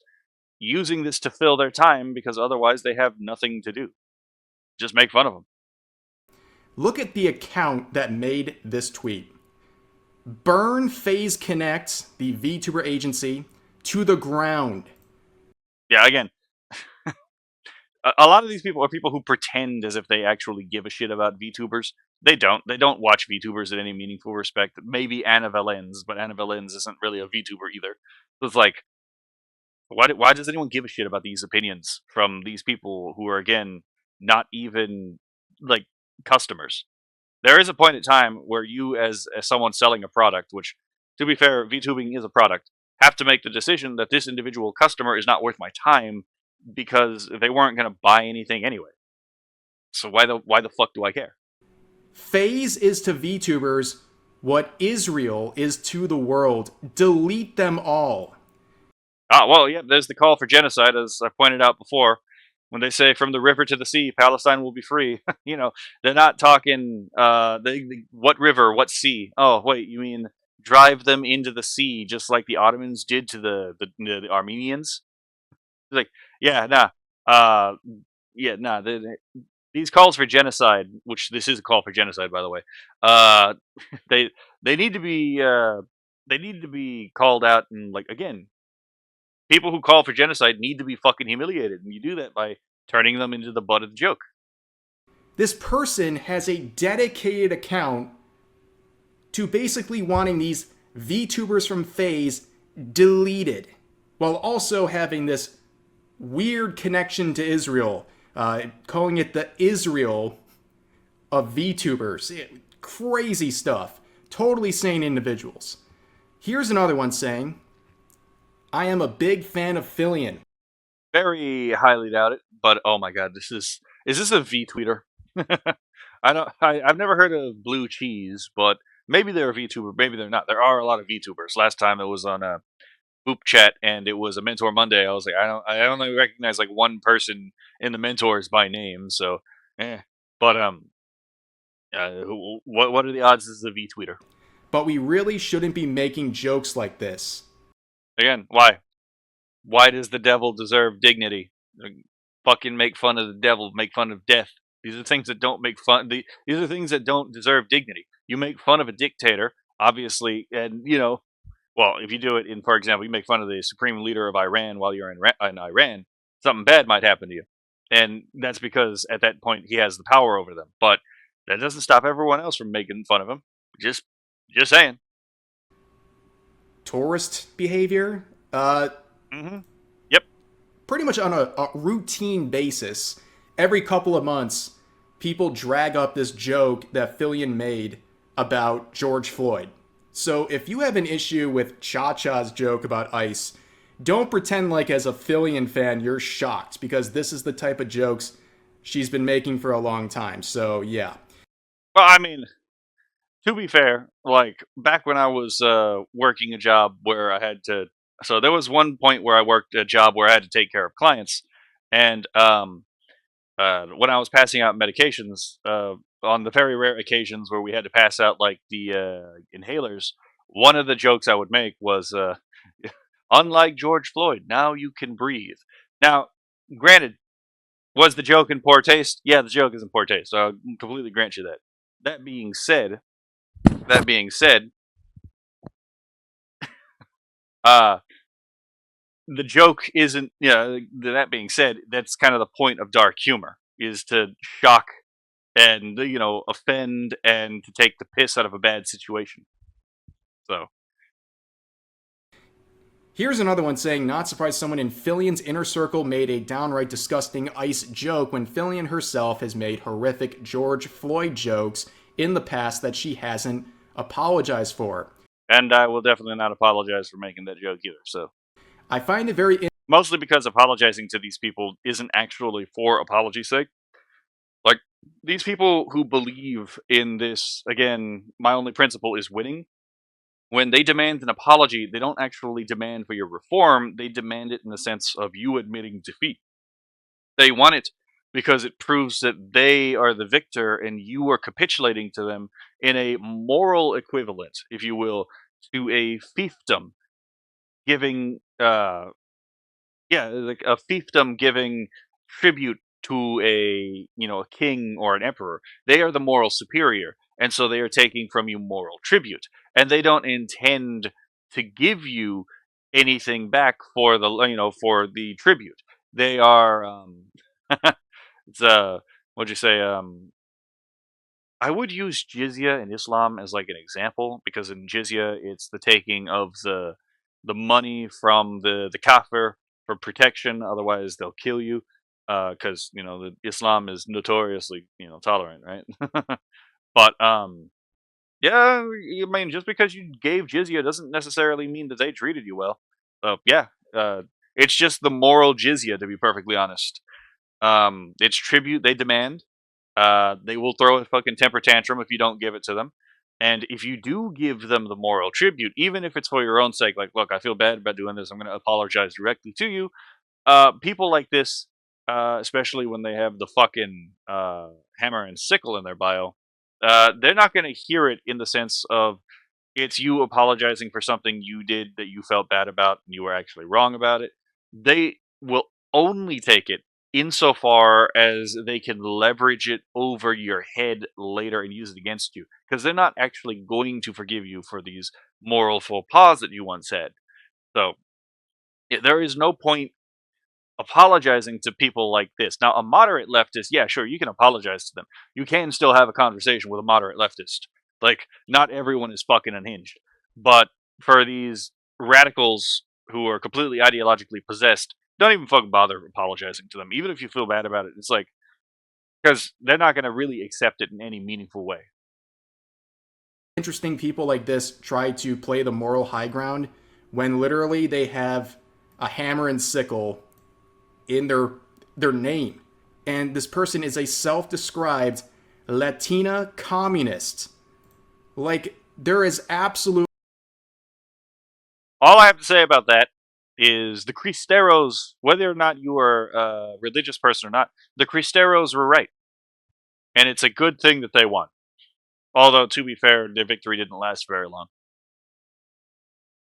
using this to fill their time because otherwise they have nothing to do. Just make fun of them. Look at the account that made this tweet. Burn Phase Connect, the VTuber agency, to the ground. Yeah, again, a lot of these people are people who pretend as if they actually give a shit about VTubers. They don't. They don't watch VTubers in any meaningful respect. Maybe Anna Valens, but Anna Valens isn't really a VTuber either. So it's like, why does anyone give a shit about these opinions from these people who are, again, not even, like, customers? There is a point in time where you, as someone selling a product, which, to be fair, VTubing is a product, have to make the decision that this individual customer is not worth my time because they weren't going to buy anything anyway. So why the fuck do I care? Phase is to VTubers what Israel is to the world. Delete them all. Ah, well, yeah, there's the call for genocide, as I pointed out before. when they say from the river to the sea, Palestine will be free. They're not talking what river, what sea. Oh, wait, you mean drive them into the sea, just like the Ottomans did to the Armenians? Like, yeah, nah, uh, yeah, nah. These calls for genocide, which this is a call for genocide, by the way, uh, they they need to be called out, and like again, people who call for genocide need to be fucking humiliated, and you do that by turning them into the butt of the joke. This person has a dedicated account to basically wanting these VTubers from FaZe deleted, while also having this weird connection to Israel, calling it the Israel of VTubers. Crazy stuff. Totally sane individuals. Here's another one saying, I am a big fan of Fillion. Very highly doubt it, but oh my god, is this a V tweeter? I've never heard of Blue Cheese, but maybe they're a VTuber, maybe they're not. There are a lot of VTubers. Last time it was on a Boop Chat and it was a Mentor Monday. I was like, I only recognize like one person in the Mentors by name, so eh. But what are the odds this is a V tweeter? But we really shouldn't be making jokes like this. Again, why? Why does the devil deserve dignity? Like, fucking make fun of the devil, make fun of death. These are things that don't make fun. These are things that don't deserve dignity. You make fun of a dictator, obviously, and well, if you do it in, for example, you make fun of the supreme leader of Iran while you're in Iran, something bad might happen to you, and that's because at that point he has the power over them. But that doesn't stop everyone else from making fun of him. Just, just saying. Tourist behavior? Mm-hmm. Yep. Pretty much on a routine basis, every couple of months, people drag up this joke that Fillion made about George Floyd. So if you have an issue with Cha Cha's joke about ICE, don't pretend like as a Fillion fan you're shocked, because this is the type of jokes she's been making for a long time. So yeah. Well, I mean, to be fair, like back when I was working a job where I had to, so there was one point where I worked a job where I had to take care of clients, and when I was passing out medications, on the very rare occasions where we had to pass out like the inhalers, one of the jokes I would make was, "Unlike George Floyd, now you can breathe." Now, granted, was the joke in poor taste? Yeah, the joke is in poor taste. So I'll completely grant you that. That being said, that being said, uh, the joke isn't. That being said, that's kind of the point of dark humor, is to shock and offend and to take the piss out of a bad situation. So Here's another one saying, not surprised someone in Fillion's inner circle made a downright disgusting ICE joke when Fillion herself has made horrific George Floyd jokes in the past that she hasn't apologized for. and I will definitely not apologize for making that joke either. So I find it very mostly because apologizing to these people isn't actually for apology's sake. Like, these people who believe in this, again, my only principle is winning. When they demand an apology, they don't actually demand for your reform, they demand it in the sense of you admitting defeat. They want it because it proves that they are the victor and you are capitulating to them in a moral equivalent, if you will, to a fiefdom, giving like a fiefdom giving tribute to a king or an emperor. They are the moral superior, and so they are taking from you moral tribute, and they don't intend to give you anything back for the tribute. They are it's what'd you say, I would use jizya in Islam as like an example, because in jizya it's the taking of the money from the kafir for protection. Otherwise, they'll kill you. Because Islam is notoriously tolerant, right? But yeah, I mean, just because you gave jizya doesn't necessarily mean that they treated you well. Yeah, it's just the moral jizya, to be perfectly honest. It's tribute they demand. They will throw a fucking temper tantrum if you don't give it to them. And if you do give them the moral tribute, even if it's for your own sake, like, look, I feel bad about doing this, I'm going to apologize directly to you. People like this, especially when they have the fucking hammer and sickle in their bio, they're not going to hear it in the sense of it's you apologizing for something you did that you felt bad about and you were actually wrong about it. They will only take it insofar as they can leverage it over your head later and use it against you, because they're not actually going to forgive you for these moral faux pas that you once had. So there is no point apologizing to people like this. Now, a moderate leftist, yeah, sure, you can apologize to them. You can still have a conversation with a moderate leftist. Like, not everyone is fucking unhinged. But for these radicals who are completely ideologically possessed, don't even fucking bother apologizing to them. Even if you feel bad about it, it's like, because they're not going to really accept it in any meaningful way. Interesting people like this try to play the moral high ground when literally they have a hammer and sickle in their name. And this person is a self-described Latina communist. Like, there is absolute. All I have to say about that is the Cristeros, whether or not you are a religious person or not, the Cristeros were right. And it's a good thing that they won. Although, to be fair, their victory didn't last very long.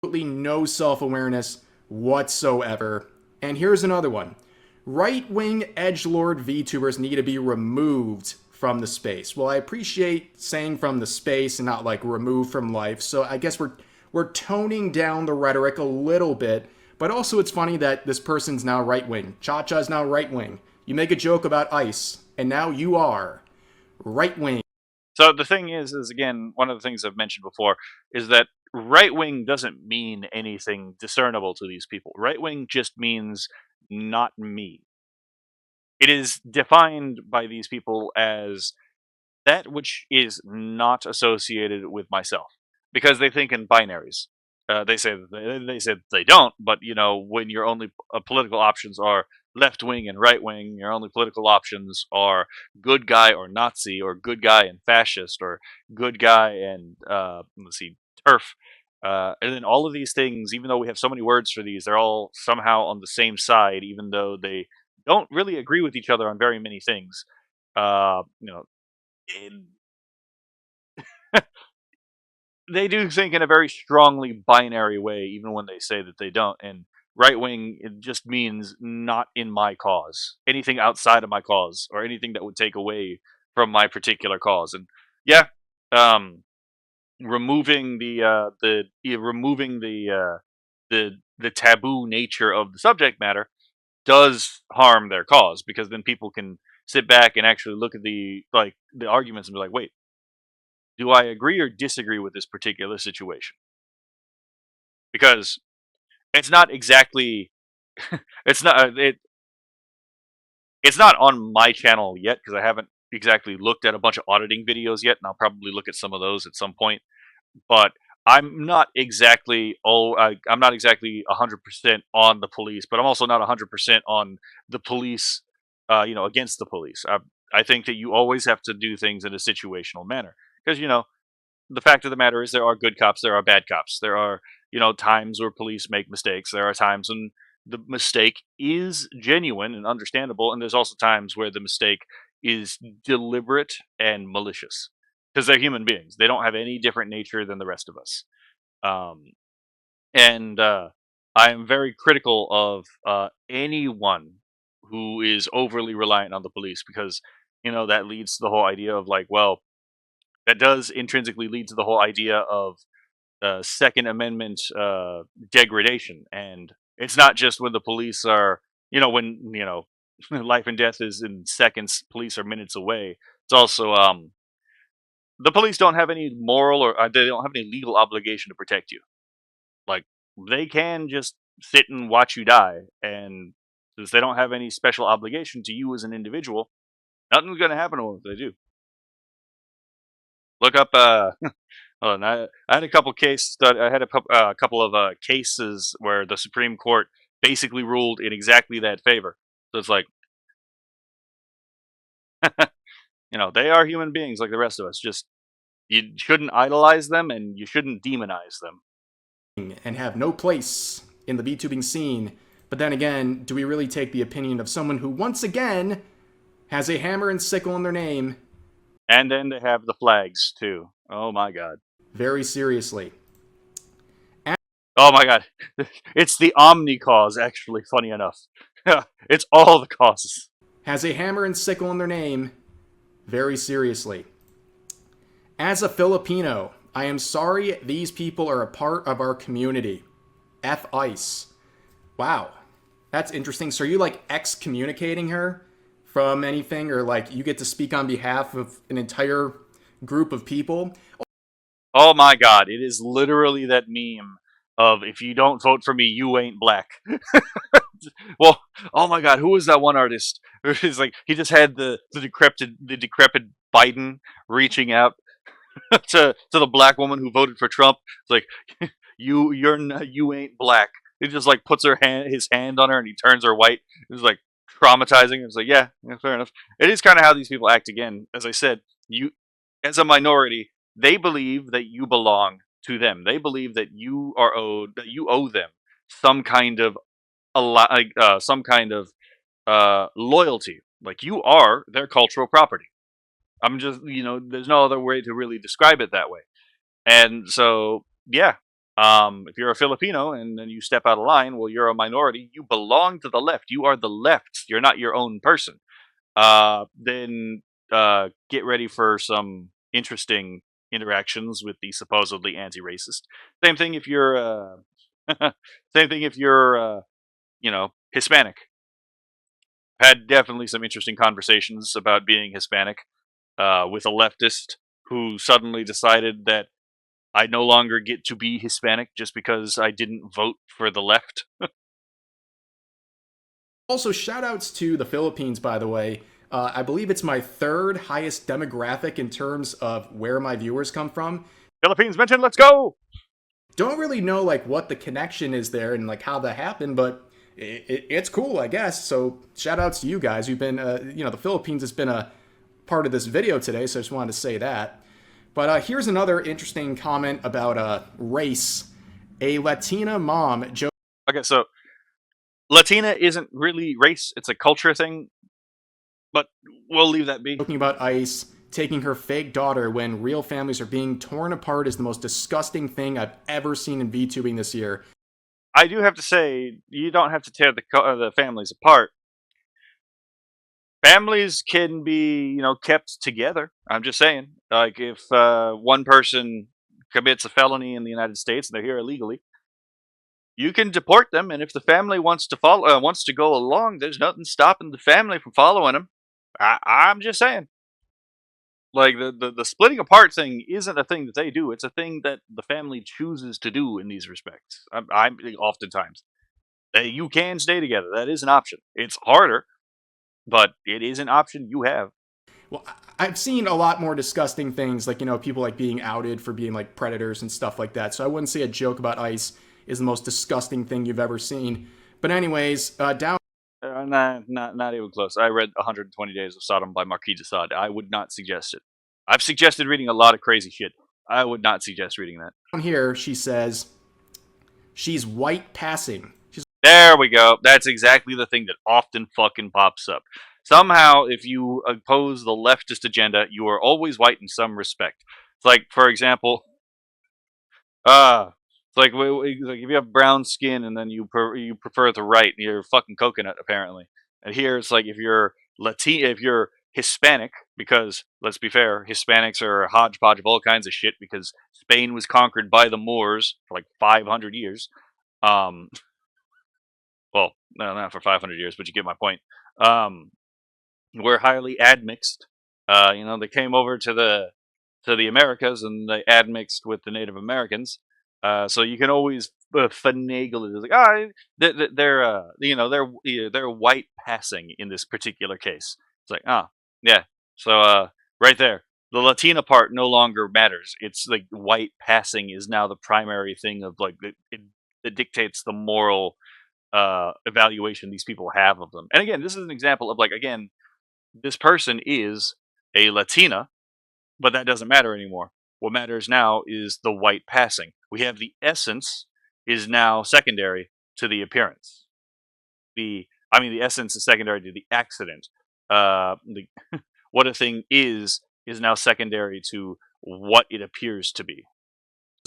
No self-awareness whatsoever. And here's another one. Right-wing edgelord VTubers need to be removed from the space. Well, I appreciate saying from the space and not like removed from life. So I guess we're toning down the rhetoric a little bit. But also it's funny that this person's now right-wing. Cha-Cha's now right-wing. You make a joke about ICE, and now you are right-wing. So the thing is again, one of the things I've mentioned before is that right wing doesn't mean anything discernible to these people. Right wing just means not me. It is defined by these people as that which is not associated with myself, because they think in binaries. They say that they say that they don't, but you know, when your only political options are left wing and right wing, your only political options are good guy or Nazi, or good guy and fascist, or good guy and let's see, turf. And then all of these things, even though we have so many words for these, they're all somehow on the same side, even though they don't really agree with each other on very many things. You know, they do think in a very strongly binary way, even when they say that they don't. And right wing, it just means not in my cause. Anything outside of my cause, or anything that would take away from my particular cause. And yeah, um, removing removing the taboo nature of the subject matter does harm their cause, because then people can sit back and actually look at the arguments and be like, wait, do I agree or disagree with this particular situation? Because it's not exactly it's not it's not on my channel yet, because I haven't exactly looked at a bunch of auditing videos yet, and I'll probably look at some of those at some point. But I'm not exactly 100% on the police, but I'm also not 100% on the police. Against the police. I think that you always have to do things in a situational manner, because the fact of the matter is there are good cops, there are bad cops. There are, times where police make mistakes. There are times when the mistake is genuine and understandable, and there's also times where the mistake is deliberate and malicious, because they're human beings. They don't have any different nature than the rest of us. Um, and I am very critical of anyone who is overly reliant on the police, because that leads to the whole idea of like, well, that does intrinsically lead to the whole idea of Second Amendment degradation. And it's not just when the police are, when life and death is in seconds, police are minutes away. It's also the police don't have any moral, or they don't have any legal obligation to protect you. Like, they can just sit and watch you die, and since they don't have any special obligation to you as an individual, nothing's going to happen to them if they do. Look up. Hold on, I had a couple I had a couple of cases where the Supreme Court basically ruled in exactly that favor. So it's like, they are human beings like the rest of us. Just, you shouldn't idolize them, and you shouldn't demonize them. And have no place in the VTubing scene But then again, do we really take the opinion of someone who, once again, has a hammer and sickle in their name And then they have the flags too. Oh my god. very seriously? Oh my god. It's the omni cause, actually, funny enough. It's all the causes. Has a hammer and sickle in their name very seriously. As a Filipino, I am sorry these people are a part of our community. F ICE. Wow. That's interesting. So are you like excommunicating her from anything, or like you get to speak on behalf of an entire group of people? Oh my god, it is literally that meme of if you don't vote for me, you ain't black. Well, oh my god, who was that one artist? It's like he just had the decrepit Biden reaching out to the black woman who voted for Trump. It's like you ain't black. He just like puts his hand on her and he turns her white. It's like traumatizing. It's like yeah, fair enough. It is kind of how these people act. Again, as I said, you as a minority, they believe that you belong to them. They believe that you owe them some kind of some kind of loyalty. Like you are their cultural property. I'm just, there's no other way to really describe it that way. And so, yeah, if you're a Filipino and then you step out of line, well, you're a minority. You belong to the left. You are the left. You're not your own person. Then get ready for some interesting interactions with the supposedly anti-racist. Same thing if you're, same thing if you're, Hispanic. Had definitely some interesting conversations about being Hispanic with a leftist who suddenly decided that I no longer get to be Hispanic just because I didn't vote for the left. Also, shout outs to the Philippines, by the way. I believe it's my third highest demographic in terms of where my viewers come from. Philippines mentioned, let's go! Don't really know like what the connection is there and like how that happened, but it's cool, I guess. So shout outs to you guys. You've been, the Philippines has been a part of this video today, so I just wanted to say that. But here's another interesting comment about race. A Latina mom joked Okay, so Latina isn't really race, it's a culture thing, but we'll leave that be. joking about ICE taking her fake daughter when real families are being torn apart is the most disgusting thing I've ever seen in VTubing this year. I do have to say, you don't have to tear the families apart. Families can be, kept together. I'm just saying. Like, if one person commits a felony in the United States and they're here illegally, you can deport them, and if the family wants to go along, there's nothing stopping the family from following them. I'm just saying. Like the splitting apart thing isn't a thing that they do; it's a thing that the family chooses to do in these respects. I'm oftentimes you can stay together. That is an option. It's harder, but it is an option you have. Well, I've seen a lot more disgusting things, like, people like being outed for being like predators and stuff like that. So I wouldn't say a joke about ICE is the most disgusting thing you've ever seen. But anyways, down Not even close. I read 120 Days of Sodom by Marquis de Sade. I would not suggest it. I've suggested reading a lot of crazy shit. I would not suggest reading that. here, she says she's white passing. There we go. That's exactly the thing that often fucking pops up. Somehow, if you oppose the leftist agenda, you are always white in some respect. It's like, for example, it's like if you have brown skin and then you prefer the right, you're fucking coconut apparently. And here it's like if you're if you're Hispanic, because let's be fair, Hispanics are a hodgepodge of all kinds of shit because Spain was conquered by the Moors for like 500 years. Um, well, no, not for 500 years, but you get my point. Um, we're highly admixed. They came over to the Americas and they admixed with the Native Americans. So you can always finagle it. It's like, they're white passing in this particular case. It's like, yeah. So right there, the Latina part no longer matters. It's like white passing is now the primary thing of like it dictates the moral evaluation these people have of them. And again, this is an example of like again, this person is a Latina, but that doesn't matter anymore. What matters now is the white passing. We have the essence is now secondary to the appearance. the essence is secondary to the accident. The what a thing is now secondary to what it appears to be.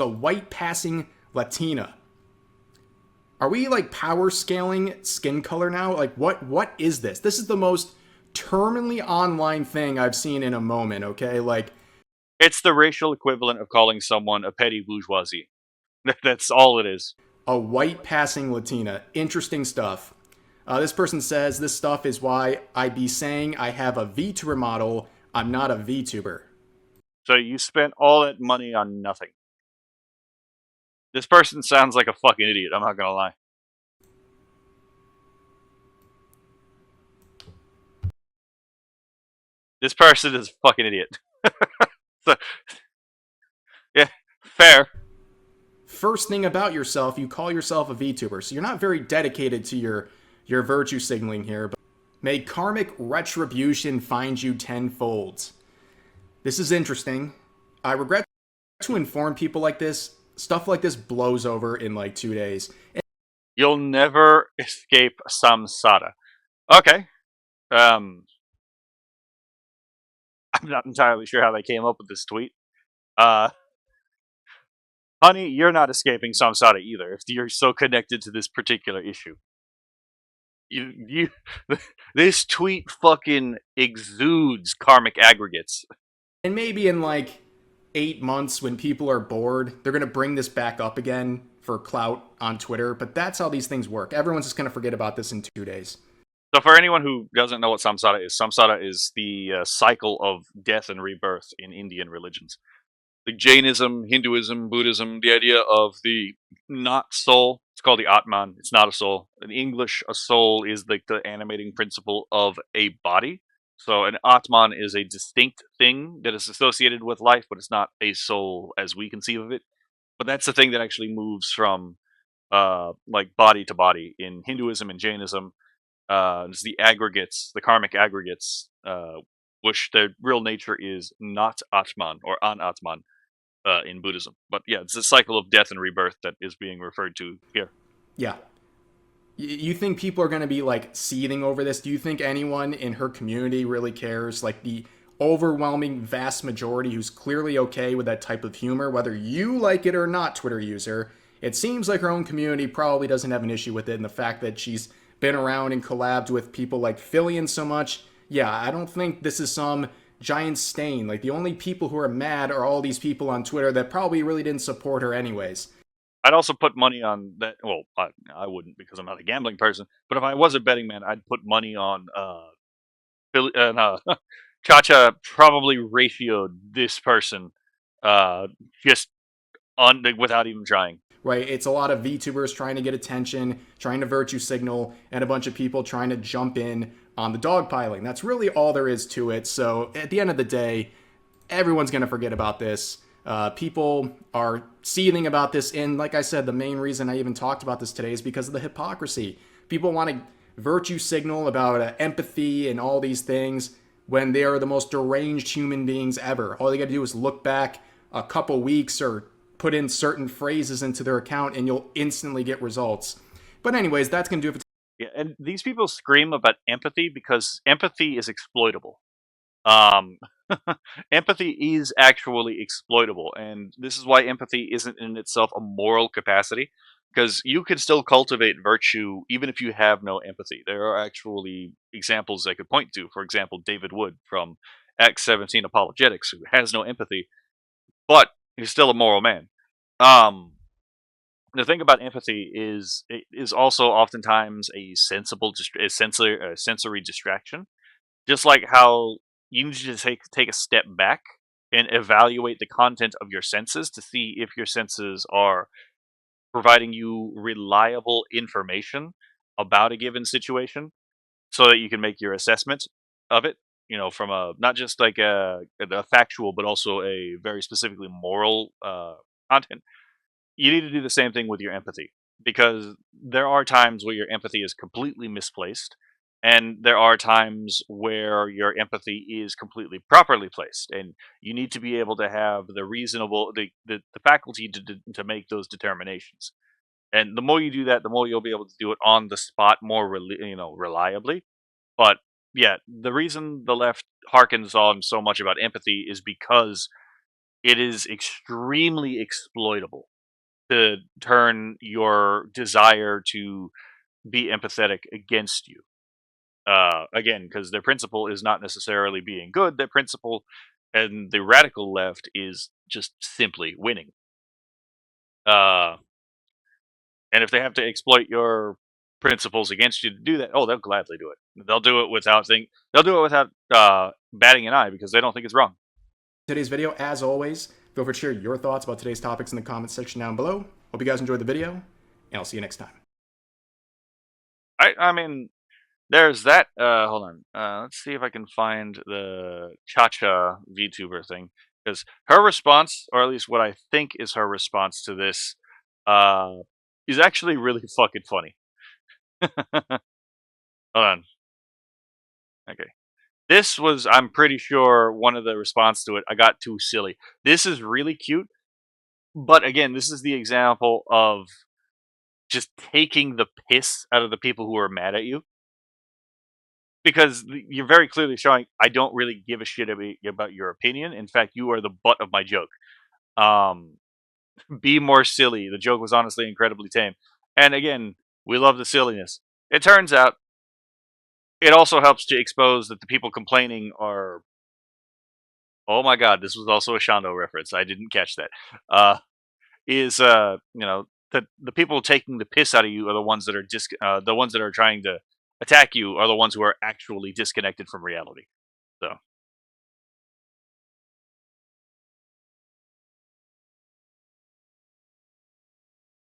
A white passing Latina. Are we like power scaling skin color now? Like what is this? This is the most terminally online thing I've seen in a moment, okay? Like It's the racial equivalent of calling someone a petty bourgeoisie. That's all it is. a white passing Latina. Interesting stuff. This person says this stuff is why I be saying I have a VTuber model. I'm not a VTuber. So you spent all that money on nothing. This person sounds like a fucking idiot, I'm not gonna lie. This person is a fucking idiot. So, yeah, fair. First thing about yourself, you call yourself a VTuber, so you're not very dedicated to your virtue signaling here. But may karmic retribution find you tenfold. This is interesting. I regret to inform people like this. Stuff like this blows over in like 2 days. You'll never escape samsara. Okay. Um, I'm not entirely sure how they came up with this tweet. Uh, honey, you're not escaping samsara either if you're so connected to this particular issue. You, this tweet fucking exudes karmic aggregates. And maybe in like 8 months when people are bored, they're going to bring this back up again for clout on Twitter. But that's how these things work. Everyone's just going to forget about this in 2 days. So, for anyone who doesn't know what samsara is the cycle of death and rebirth in Indian religions. Like Jainism, Hinduism, Buddhism, the idea of the not soul. It's called the Atman. It's not a soul. In English, a soul is like the animating principle of a body. So an Atman is a distinct thing that is associated with life, but it's not a soul as we conceive of it. But that's the thing that actually moves from like body to body in Hinduism and Jainism. It's the aggregates, the karmic aggregates, which their real nature is not Atman or Anatman in Buddhism. But yeah, it's a cycle of death and rebirth that is being referred to here. Yeah. You think people are going to be like seething over this? Do you think anyone in her community really cares? Like the overwhelming vast majority who's clearly okay with that type of humor, whether you like it or not, Twitter user, it seems like her own community probably doesn't have an issue with it. And the fact that she's been around and collabed with people like Fillion so much, yeah, I don't think this is some giant stain. Like the only people who are mad are all these people on Twitter that probably really didn't support her anyways. I'd also put money on that. Well, I wouldn't because I'm not a gambling person. But if I was a betting man, I'd put money on Chacha probably ratioed this person just on without even trying. Right? It's a lot of VTubers trying to get attention, trying to virtue signal, and a bunch of people trying to jump in on the dogpiling. That's really all there is to it. So at the end of the day, everyone's going to forget about this. People are seething about this. And like I said, the main reason I even talked about this today is because of the hypocrisy. People want to virtue signal about empathy and all these things when they are the most deranged human beings ever. All they got to do is look back a couple weeks or put in certain phrases into their account and you'll instantly get results. But anyways, that's going to do it for Yeah, and these people scream about empathy because empathy is exploitable. Um, empathy is actually exploitable, and this is why empathy isn't in itself a moral capacity. Because you can still cultivate virtue even if you have no empathy. There are actually examples I could point to. For example, David Wood from X17 Apologetics, who has no empathy, but he's still a moral man. Um, the thing about empathy is it is also oftentimes a sensory distraction. Just like how you need to take a step back and evaluate the content of your senses to see if your senses are providing you reliable information about a given situation, so that you can make your assessment of it. From a not just like a factual, but also a very specifically moral content. You need to do the same thing with your empathy because there are times where your empathy is completely misplaced and there are times where your empathy is completely properly placed, and you need to be able to have the faculty to make those determinations. And the more you do that, the more you'll be able to do it on the spot more reliably. But yeah, the reason the left harkens on so much about empathy is because it is extremely exploitable to turn your desire to be empathetic against you. Again, because their principle is not necessarily being good. Their principle and the radical left is just simply winning. Uh, and if they have to exploit your principles against you to do that, oh, they'll gladly do it. They'll do it without They'll do it without batting an eye because they don't think it's wrong. Today's video, as always, feel free to share your thoughts about today's topics in the comments section down below. Hope you guys enjoyed the video, and I'll see you next time. I mean, there's that. Hold on. Let's see if I can find the Cha-Cha VTuber thing, because her response, or at least what I think is her response to this, uh, is actually really fucking funny. Hold on. Okay. This was, I'm pretty sure, one of the response to it. I got too silly. This is really cute, but again, this is the example of just taking the piss out of the people who are mad at you. Because you're very clearly showing, I don't really give a shit about your opinion. In fact, you are the butt of my joke. Um, be more silly. The joke was honestly incredibly tame. And again, we love the silliness. It turns out it also helps to expose that the people complaining are. Oh my god, this was also a Shondo reference. I didn't catch that. The people taking the piss out of you are the ones that are the ones that are trying to attack you are the ones who are actually disconnected from reality. So,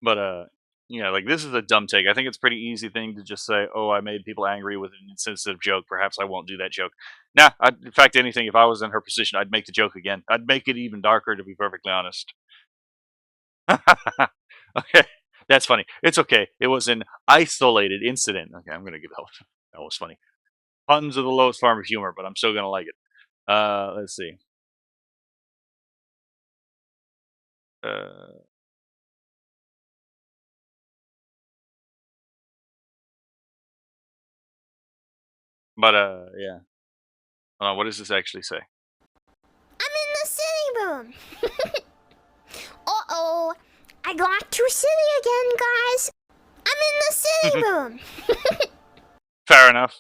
but like this is a dumb take. I think it's a pretty easy thing to just say, "Oh, I made people angry with an insensitive joke. Perhaps I won't do that joke." Nah, in fact, anything. If I was in her position, I'd make the joke again. I'd make it even darker, to be perfectly honest. Okay, that's funny. It's okay. It was an isolated incident. Okay, I'm gonna give that. That was funny. Puns are the lowest form of humor, but I'm still gonna like it. Let's see. Uh, but yeah. What does this actually say? I'm in the silly room. Uh-oh. I got too silly again, guys. I'm in the silly room. Fair enough.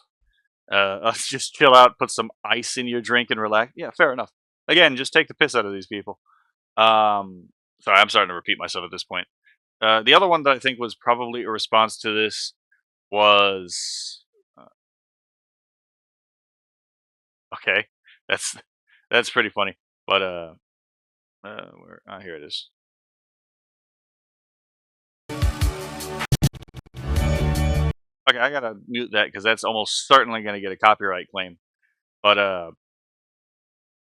Let's just chill out, put some ice in your drink, and relax. Yeah, fair enough. Again, just take the piss out of these people. Sorry, I'm starting to repeat myself at this point. The other one that I think was probably a response to this was okay. That's pretty funny. But here it is. Okay, I gotta mute that because that's almost certainly gonna get a copyright claim. But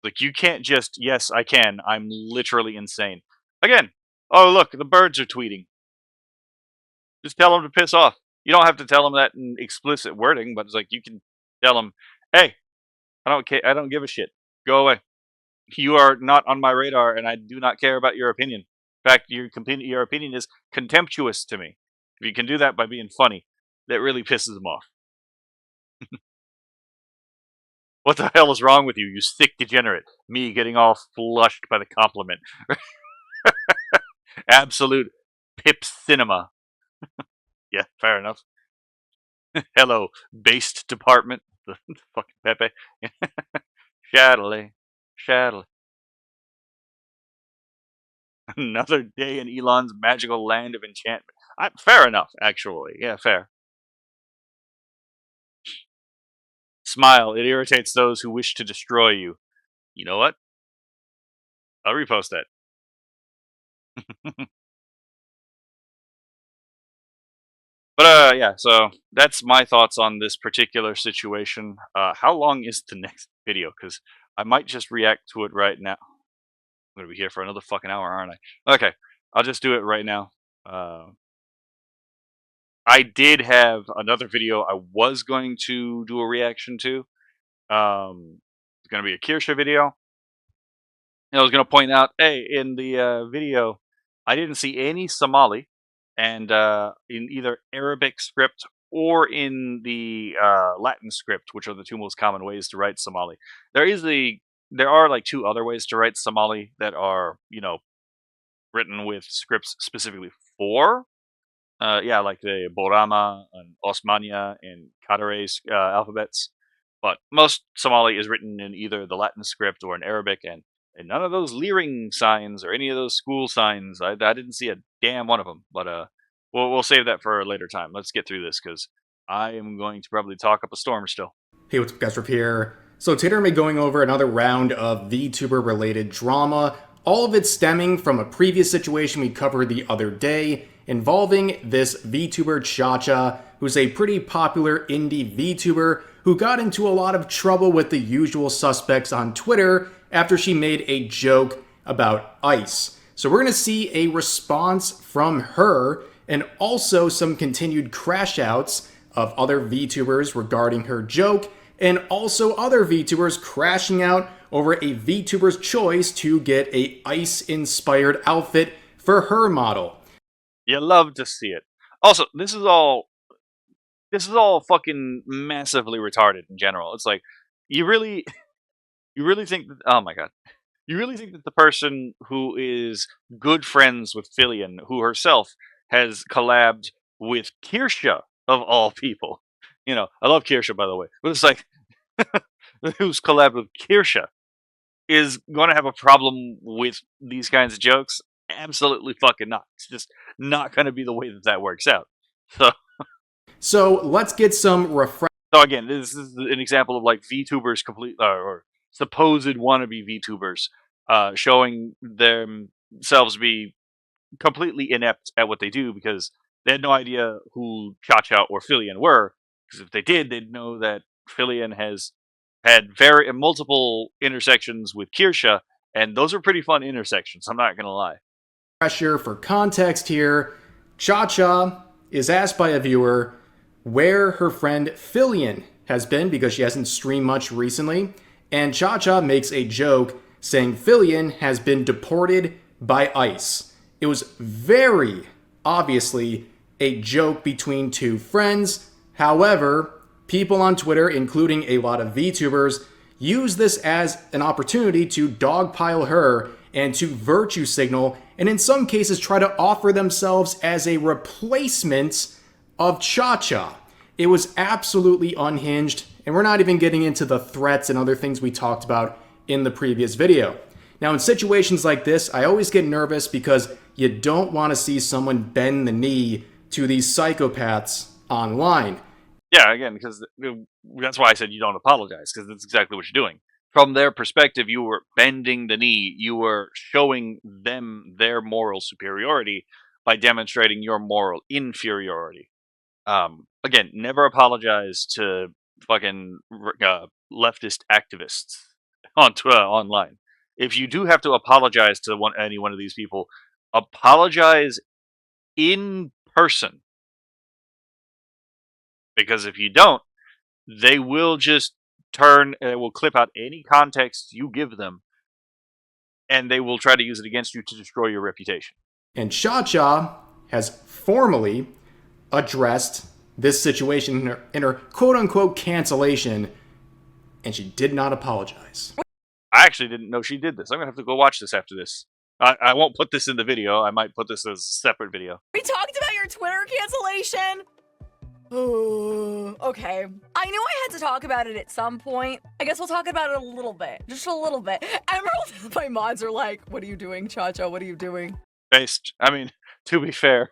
like you can't just yes, I can. I'm literally insane. Again, oh look, the birds are tweeting. Just tell them to piss off. You don't have to tell them that in explicit wording, but it's like you can tell them, "Hey, I don't care. I don't give a shit. Go away. You are not on my radar, and I do not care about your opinion. In fact, your opinion is contemptuous to me. If you can do that by being funny, that really pisses them off. What the hell is wrong with you, you sick degenerate? Me getting all flushed by the compliment. Absolute pip cinema. Yeah, fair enough. Hello, based department. The fucking Pepe. Shaddily. Shaddily. Another day in Elon's magical land of enchantment. Fair enough, actually. Yeah, fair. Smile. It irritates those who wish to destroy you. You know what? I'll repost that. But yeah, so that's my thoughts on this particular situation. How long is the next video? Because I might just react to it right now. I'm gonna be here for another fucking hour, aren't I? Okay, I'll just do it right now. I did have another video I was going to do a reaction to. It's gonna be a Kirsche video. And I was gonna point out, hey, in the video, I didn't see any Somali. and in either Arabic script or in the Latin script, which are the two most common ways to write Somali. There are like two other ways to write Somali that are, written with scripts specifically for, like the Borama and Osmania and Kadare's alphabets. But most Somali is written in either the Latin script or in Arabic, and none of those leering signs or any of those school signs. I didn't see a damn one of them. But we'll save that for a later time. Let's get through this because I am going to probably talk up a storm still. Hey, what's up, guys? Rip here. So today we're going to be going over another round of VTuber-related drama, all of it stemming from a previous situation we covered the other day involving this VTuber Cha-Cha, who's a pretty popular indie VTuber who got into a lot of trouble with the usual suspects on Twitter after she made a joke about ice. So we're going to see a response from her and also some continued crash outs of other VTubers regarding her joke, and also other VTubers crashing out over a VTuber's choice to get a ice-inspired outfit for her model. You love to see it. Also, this is all fucking massively retarded in general. It's like, you really think that, oh my god. You really think that the person who is good friends with Fillion, who herself has collabed with Kirsha, of all people. I love Kirsha, by the way. But it's like, who's collabed with Kirsha is going to have a problem with these kinds of jokes? Absolutely fucking not. It's just not going to be the way that works out. So let's get some So again, this is an example of like VTubers or supposed wannabe VTubers showing themselves to be completely inept at what they do because they had no idea who Cha-Cha or Fillion were. Because if they did, they'd know that Fillion has had multiple intersections with Kirsha, and those are pretty fun intersections. I'm not gonna lie. pressure for context here. Cha-Cha is asked by a viewer where her friend Fillion has been because she hasn't streamed much recently, and Cha-Cha makes a joke saying Fillion has been deported by ICE. It was very obviously a joke between two friends. However, people on Twitter, including a lot of VTubers, use this as an opportunity to dogpile her and to virtue signal, and in some cases try to offer themselves as a replacement of Cha-Cha. It was absolutely unhinged, and we're not even getting into the threats and other things we talked about in the previous video. Now, in situations like this, I always get nervous because you don't want to see someone bend the knee to these psychopaths online. Yeah, again, because that's why I said you don't apologize, because that's exactly what you're doing. From their perspective, you were bending the knee. You were showing them their moral superiority by demonstrating your moral inferiority. Again, never apologize to fucking leftist activists online. If you do have to apologize to any one of these people, apologize in person. Because if you don't, they will just will clip out any context you give them, and they will try to use it against you to destroy your reputation. And Cha-Cha has formally addressed this situation in her quote-unquote cancellation, and she did not apologize. I actually didn't know she did this. I'm going to have to go watch this after this. I won't put this in the video. I might put this as a separate video. We talked about your Twitter cancellation. Okay. I knew I had to talk about it at some point. I guess we'll talk about it a little bit. Just a little bit. I remember my mods are like, what are you doing, Cha-Cha? What are you doing? To be fair,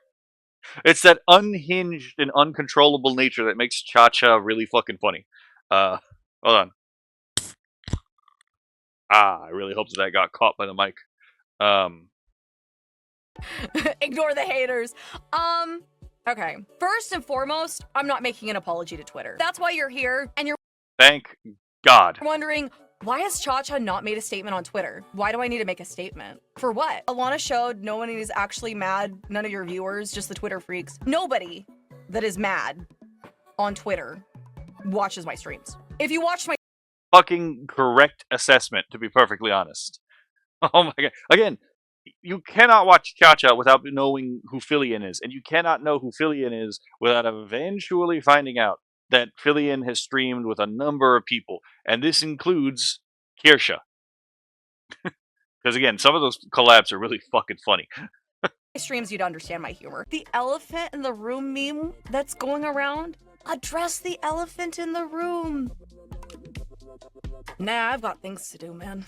it's that unhinged and uncontrollable nature that makes Cha-Cha really fucking funny. Hold on. I really hope that got caught by the mic. Ignore the haters. Okay. First and foremost, I'm not making an apology to Twitter. That's why you're here, and you're Thank God. wondering, why has Cha-Cha not made a statement on Twitter? Why do I need to make a statement? For what? Alana showed no one is actually mad, none of your viewers, just the Twitter freaks. Nobody that is mad on Twitter watches my streams. If you watched my Fucking correct assessment, to be perfectly honest. Oh my god. Again, you cannot watch Cha-Cha without knowing who Fillion is, and you cannot know who Fillion is without eventually finding out that Fillion has streamed with a number of people, and this includes Kirsha. Because again, some of those collabs are really fucking funny. Streams, you'd understand my humor. The elephant in the room meme that's going around, address the elephant in the room. Nah, I've got things to do, man.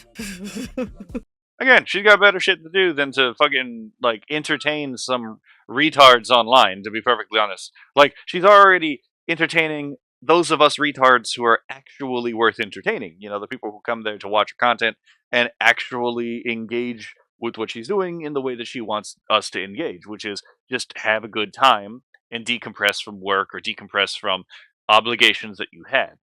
Again, she's got better shit to do than to fucking, like, entertain some retards online, to be perfectly honest. Like, she's already entertaining those of us retards who are actually worth entertaining. You know, the people who come there to watch her content and actually engage with what she's doing in the way that she wants us to engage, which is just have a good time and decompress from work or decompress from obligations that you had.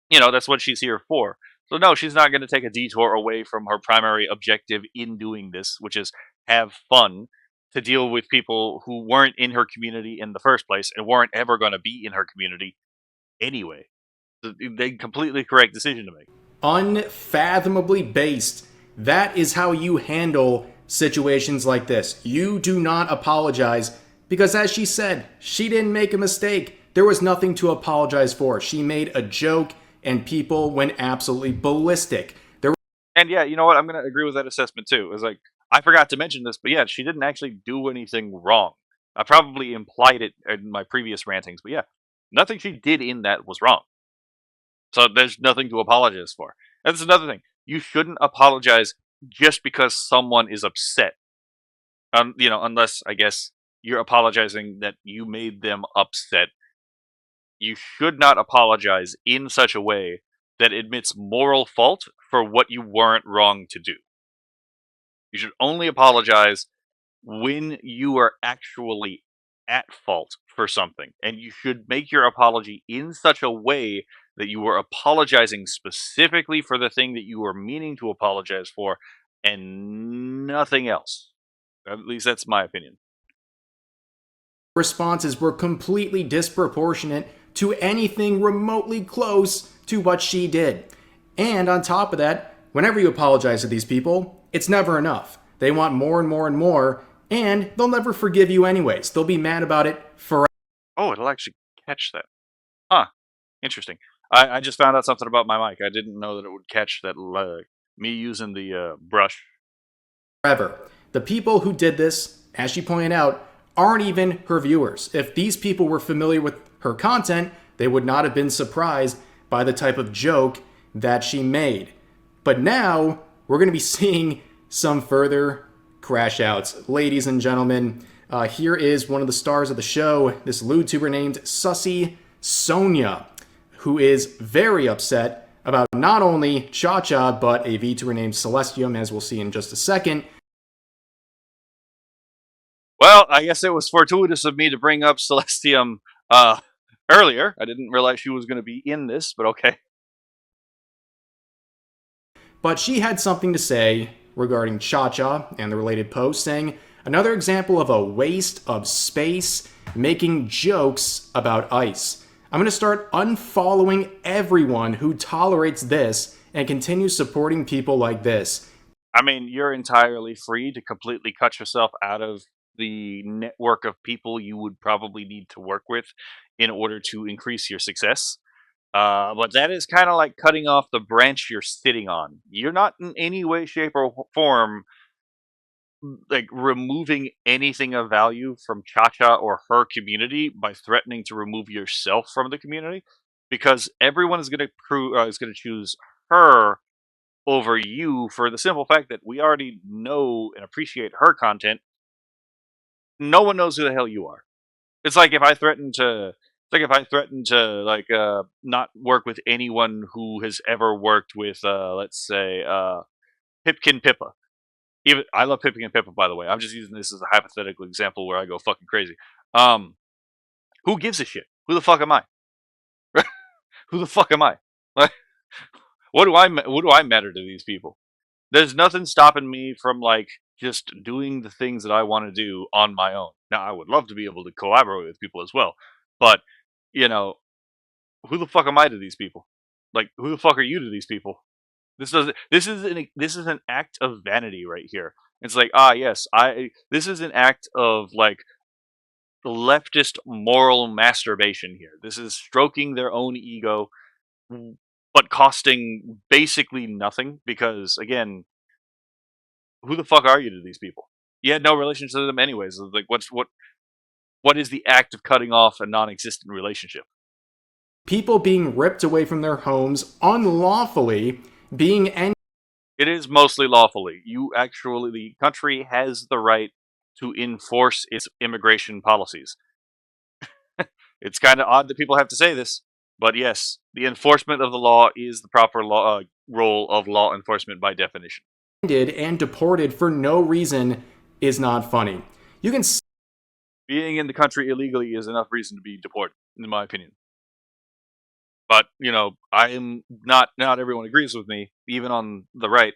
You know, that's what she's here for. So no, she's not going to take a detour away from her primary objective in doing this, which is have fun, to deal with people who weren't in her community in the first place and weren't ever going to be in her community anyway. They completely correct decision to make. Unfathomably based. That is how you handle situations like this. You do not apologize because, as she said, she didn't make a mistake. There was nothing to apologize for. She made a joke and people went absolutely ballistic. And yeah, you know what? I'm going to agree with that assessment too. It's like, I forgot to mention this, but yeah, she didn't actually do anything wrong. I probably implied it in my previous rantings, but yeah, nothing she did in that was wrong. So there's nothing to apologize for. And that's another thing. You shouldn't apologize just because someone is upset. You know, unless, I guess, you're apologizing that you made them upset. You should not apologize in such a way that admits moral fault for what you weren't wrong to do. You should only apologize when you are actually at fault for something. And you should make your apology in such a way that you are apologizing specifically for the thing that you were meaning to apologize for and nothing else. At least that's my opinion. Responses were completely disproportionate to anything remotely close to what she did. And on top of that, whenever you apologize to these people, it's never enough. They want more and more and more, and they'll never forgive you anyways. They'll be mad about it forever. Oh, it'll actually catch that. Huh. Interesting. I just found out something about my mic. I didn't know that it would catch that, me using the brush. The people who did this, as she pointed out, aren't even her viewers. If these people were familiar with her content, they would not have been surprised by the type of joke that she made. But now, we're going to be seeing some further crash outs. Ladies and gentlemen, here is one of the stars of the show, this LewTuber named Sussy Sonia, who is very upset about not only Cha-Cha, but a VTuber named Celestium, as we'll see in just a second. Well, I guess it was fortuitous of me to bring up Celestium earlier. I didn't realize she was going to be in this, but okay. But she had something to say regarding Cha-Cha and the related post, saying, another example of a waste of space, making jokes about ice. I'm going to start unfollowing everyone who tolerates this and continues supporting people like this. I mean, you're entirely free to completely cut yourself out of the network of people you would probably need to work with in order to increase your success. But that is kind of like cutting off the branch you're sitting on. You're not in any way, shape, or form like removing anything of value from Cha-Cha or her community by threatening to remove yourself from the community, because everyone is going to choose her over you for the simple fact that we already know and appreciate her content. No one knows who the hell you are. It's like if I threaten to not work with anyone who has ever worked with let's say Pipkin Pippa. Even I love Pipkin Pippa, by the way. I'm just using this as a hypothetical example where I go fucking crazy. Who gives a shit? Who the fuck am I? Who the fuck am I? Like, what do I matter to these people? There's nothing stopping me from like just doing the things that I want to do on my own. Now, I would love to be able to collaborate with people as well, but you know, who the fuck am I to these people? Like, who the fuck are you to these people? This is an act of vanity right here. It's like, yes, this is an act of like leftist moral masturbation here. This is stroking their own ego, but costing basically nothing because, again, who the fuck are you to these people? You had no relationship to them anyways. Like, what is the act of cutting off a non-existent relationship? People being ripped away from their homes unlawfully, being It is mostly lawfully. The country has the right to enforce its immigration policies. It's kind of odd that people have to say this, but yes, the enforcement of the law is the proper role of law enforcement by definition. ended and deported for no reason is not funny. You can Being in the country illegally is enough reason to be deported, in my opinion. But I am not everyone agrees with me, even on the right.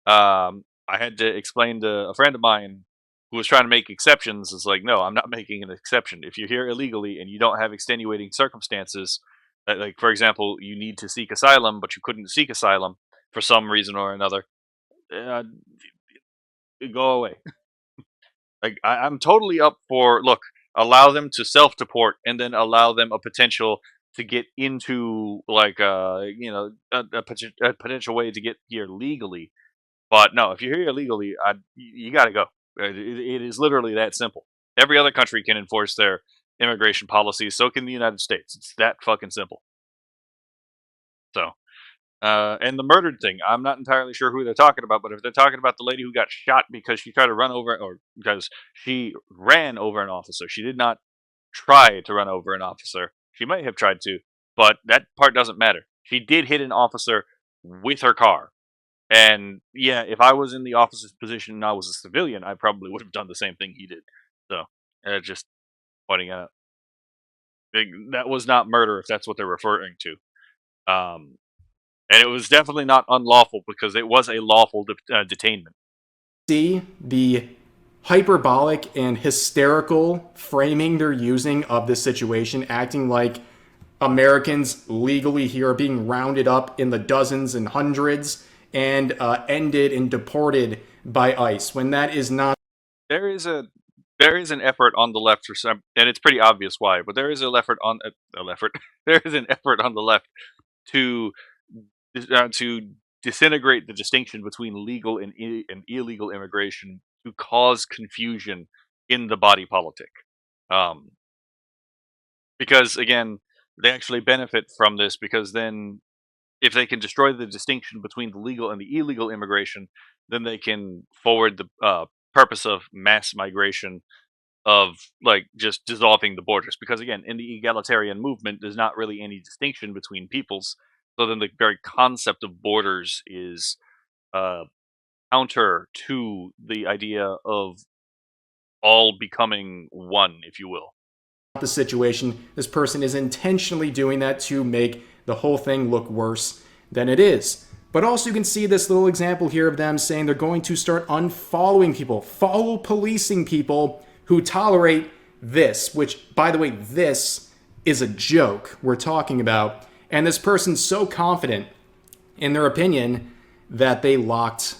I had to explain to a friend of mine who was trying to make exceptions. It's like, no, I'm not making an exception. If you're here illegally and you don't have extenuating circumstances, like for example, you need to seek asylum, but you couldn't seek asylum for some reason or another, uh, go away. Like I'm totally up for look, allow them to self-deport and then allow them a potential to get into like a potential way to get here legally. But no, if you're here illegally, you got to go. It is literally that simple. Every other country can enforce their immigration policies, so can the United States. It's that fucking simple. So, and the murdered thing, I'm not entirely sure who they're talking about, but if they're talking about the lady who got shot because she tried to run over, or because she ran over an officer, she did not try to run over an officer. She might have tried to, but that part doesn't matter. She did hit an officer with her car. And yeah, if I was in the officer's position and I was a civilian, I probably would have done the same thing he did. So, just pointing out, that was not murder if that's what they're referring to. Um, and it was definitely not unlawful because it was a lawful detainment. see the hyperbolic and hysterical framing they're using of this situation, acting like Americans legally here are being rounded up in the dozens and hundreds and ended and deported by ICE, when that is not. There is an effort on the left for some, and it's pretty obvious why. But there is an effort on there is an effort on the left to disintegrate the distinction between legal and illegal immigration to cause confusion in the body politic. Because again, they actually benefit from this because then if they can destroy the distinction between the legal and the illegal immigration, then they can forward the purpose of mass migration of like just dissolving the borders. Because again, in the egalitarian movement, there's not really any distinction between peoples. So then the very concept of borders is counter to the idea of all becoming one, if you will. The situation. This person is intentionally doing that to make the whole thing look worse than it is. But also you can see this little example here of them saying they're going to start unfollowing people, follow policing people who tolerate this, which, by the way, this is a joke we're talking about. And this person's so confident in their opinion that they locked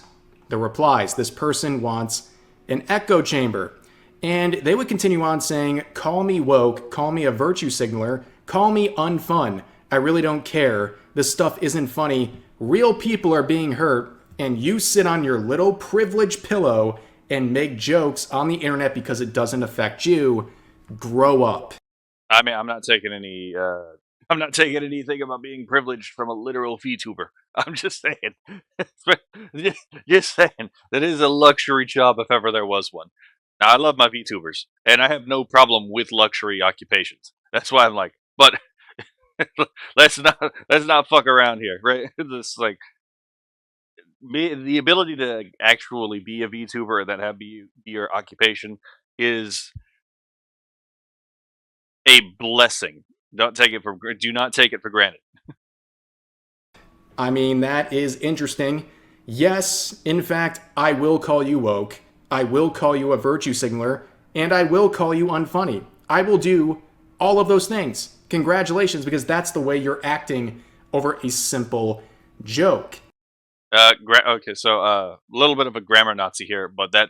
the replies. This person wants an echo chamber. And they would continue on saying, call me woke, call me a virtue signaler, call me unfun. I really don't care. This stuff isn't funny. Real people are being hurt, and you sit on your little privileged pillow and make jokes on the internet because it doesn't affect you. Grow up. I mean, I'm not taking anything about being privileged from a literal VTuber. I'm just saying. Just saying. That is a luxury job if ever there was one. Now, I love my VTubers, and I have no problem with luxury occupations. That's why I'm like, but let's not fuck around here, right? This like the ability to actually be a VTuber and then have be your occupation is a blessing. Do not take it for granted. I mean, that is interesting. Yes, in fact, I will call you woke. I will call you a virtue signaler, and I will call you unfunny. I will do all of those things. Congratulations, because that's the way you're acting over a simple joke. Okay, so a little bit of a grammar Nazi here, but that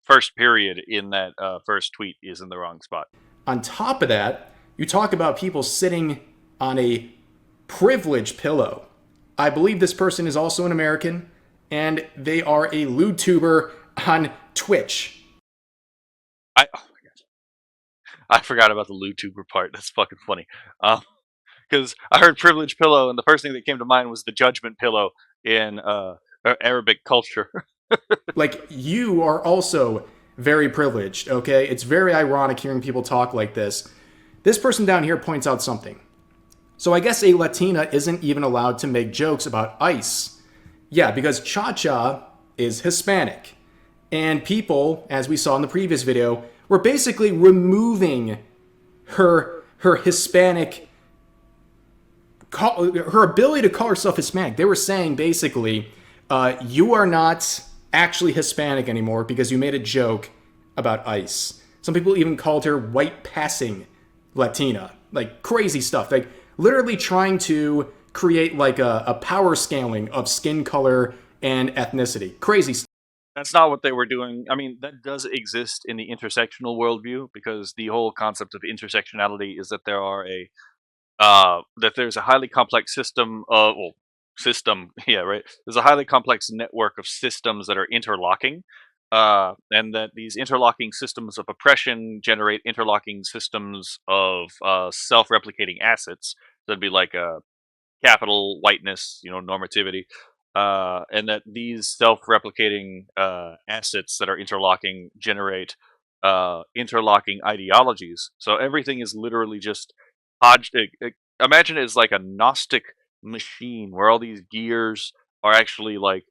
first period in that first tweet is in the wrong spot. On top of that, you talk about people sitting on a privileged pillow. I believe this person is also an American, and they are a lewd tuber on Twitch. Oh my god, I forgot about the YouTuber part. That's fucking funny. Because I heard privileged pillow, and the first thing that came to mind was the judgment pillow in Arabic culture. Like, you are also very privileged, okay? It's very ironic hearing people talk like this. This person down here points out something. So I guess a Latina isn't even allowed to make jokes about ICE. Yeah, because Cha-Cha is Hispanic. And people, as we saw in the previous video, were basically removing her Hispanic, her ability to call herself Hispanic. They were saying basically, you are not actually Hispanic anymore because you made a joke about ICE. Some people even called her white passing Latina. Like, crazy stuff. Like, literally trying to create like a power scaling of skin color and ethnicity. Crazy stuff. That's not what they were doing. I mean, that does exist in the intersectional worldview, because the whole concept of intersectionality is that there's a highly complex system of yeah, right. There's a highly complex network of systems that are interlocking, and that these interlocking systems of oppression generate interlocking systems of self-replicating assets. That'd be like capital, whiteness, normativity, and that these self-replicating assets that are interlocking generate interlocking ideologies. So everything is literally just imagine it as like a Gnostic machine where all these gears are actually like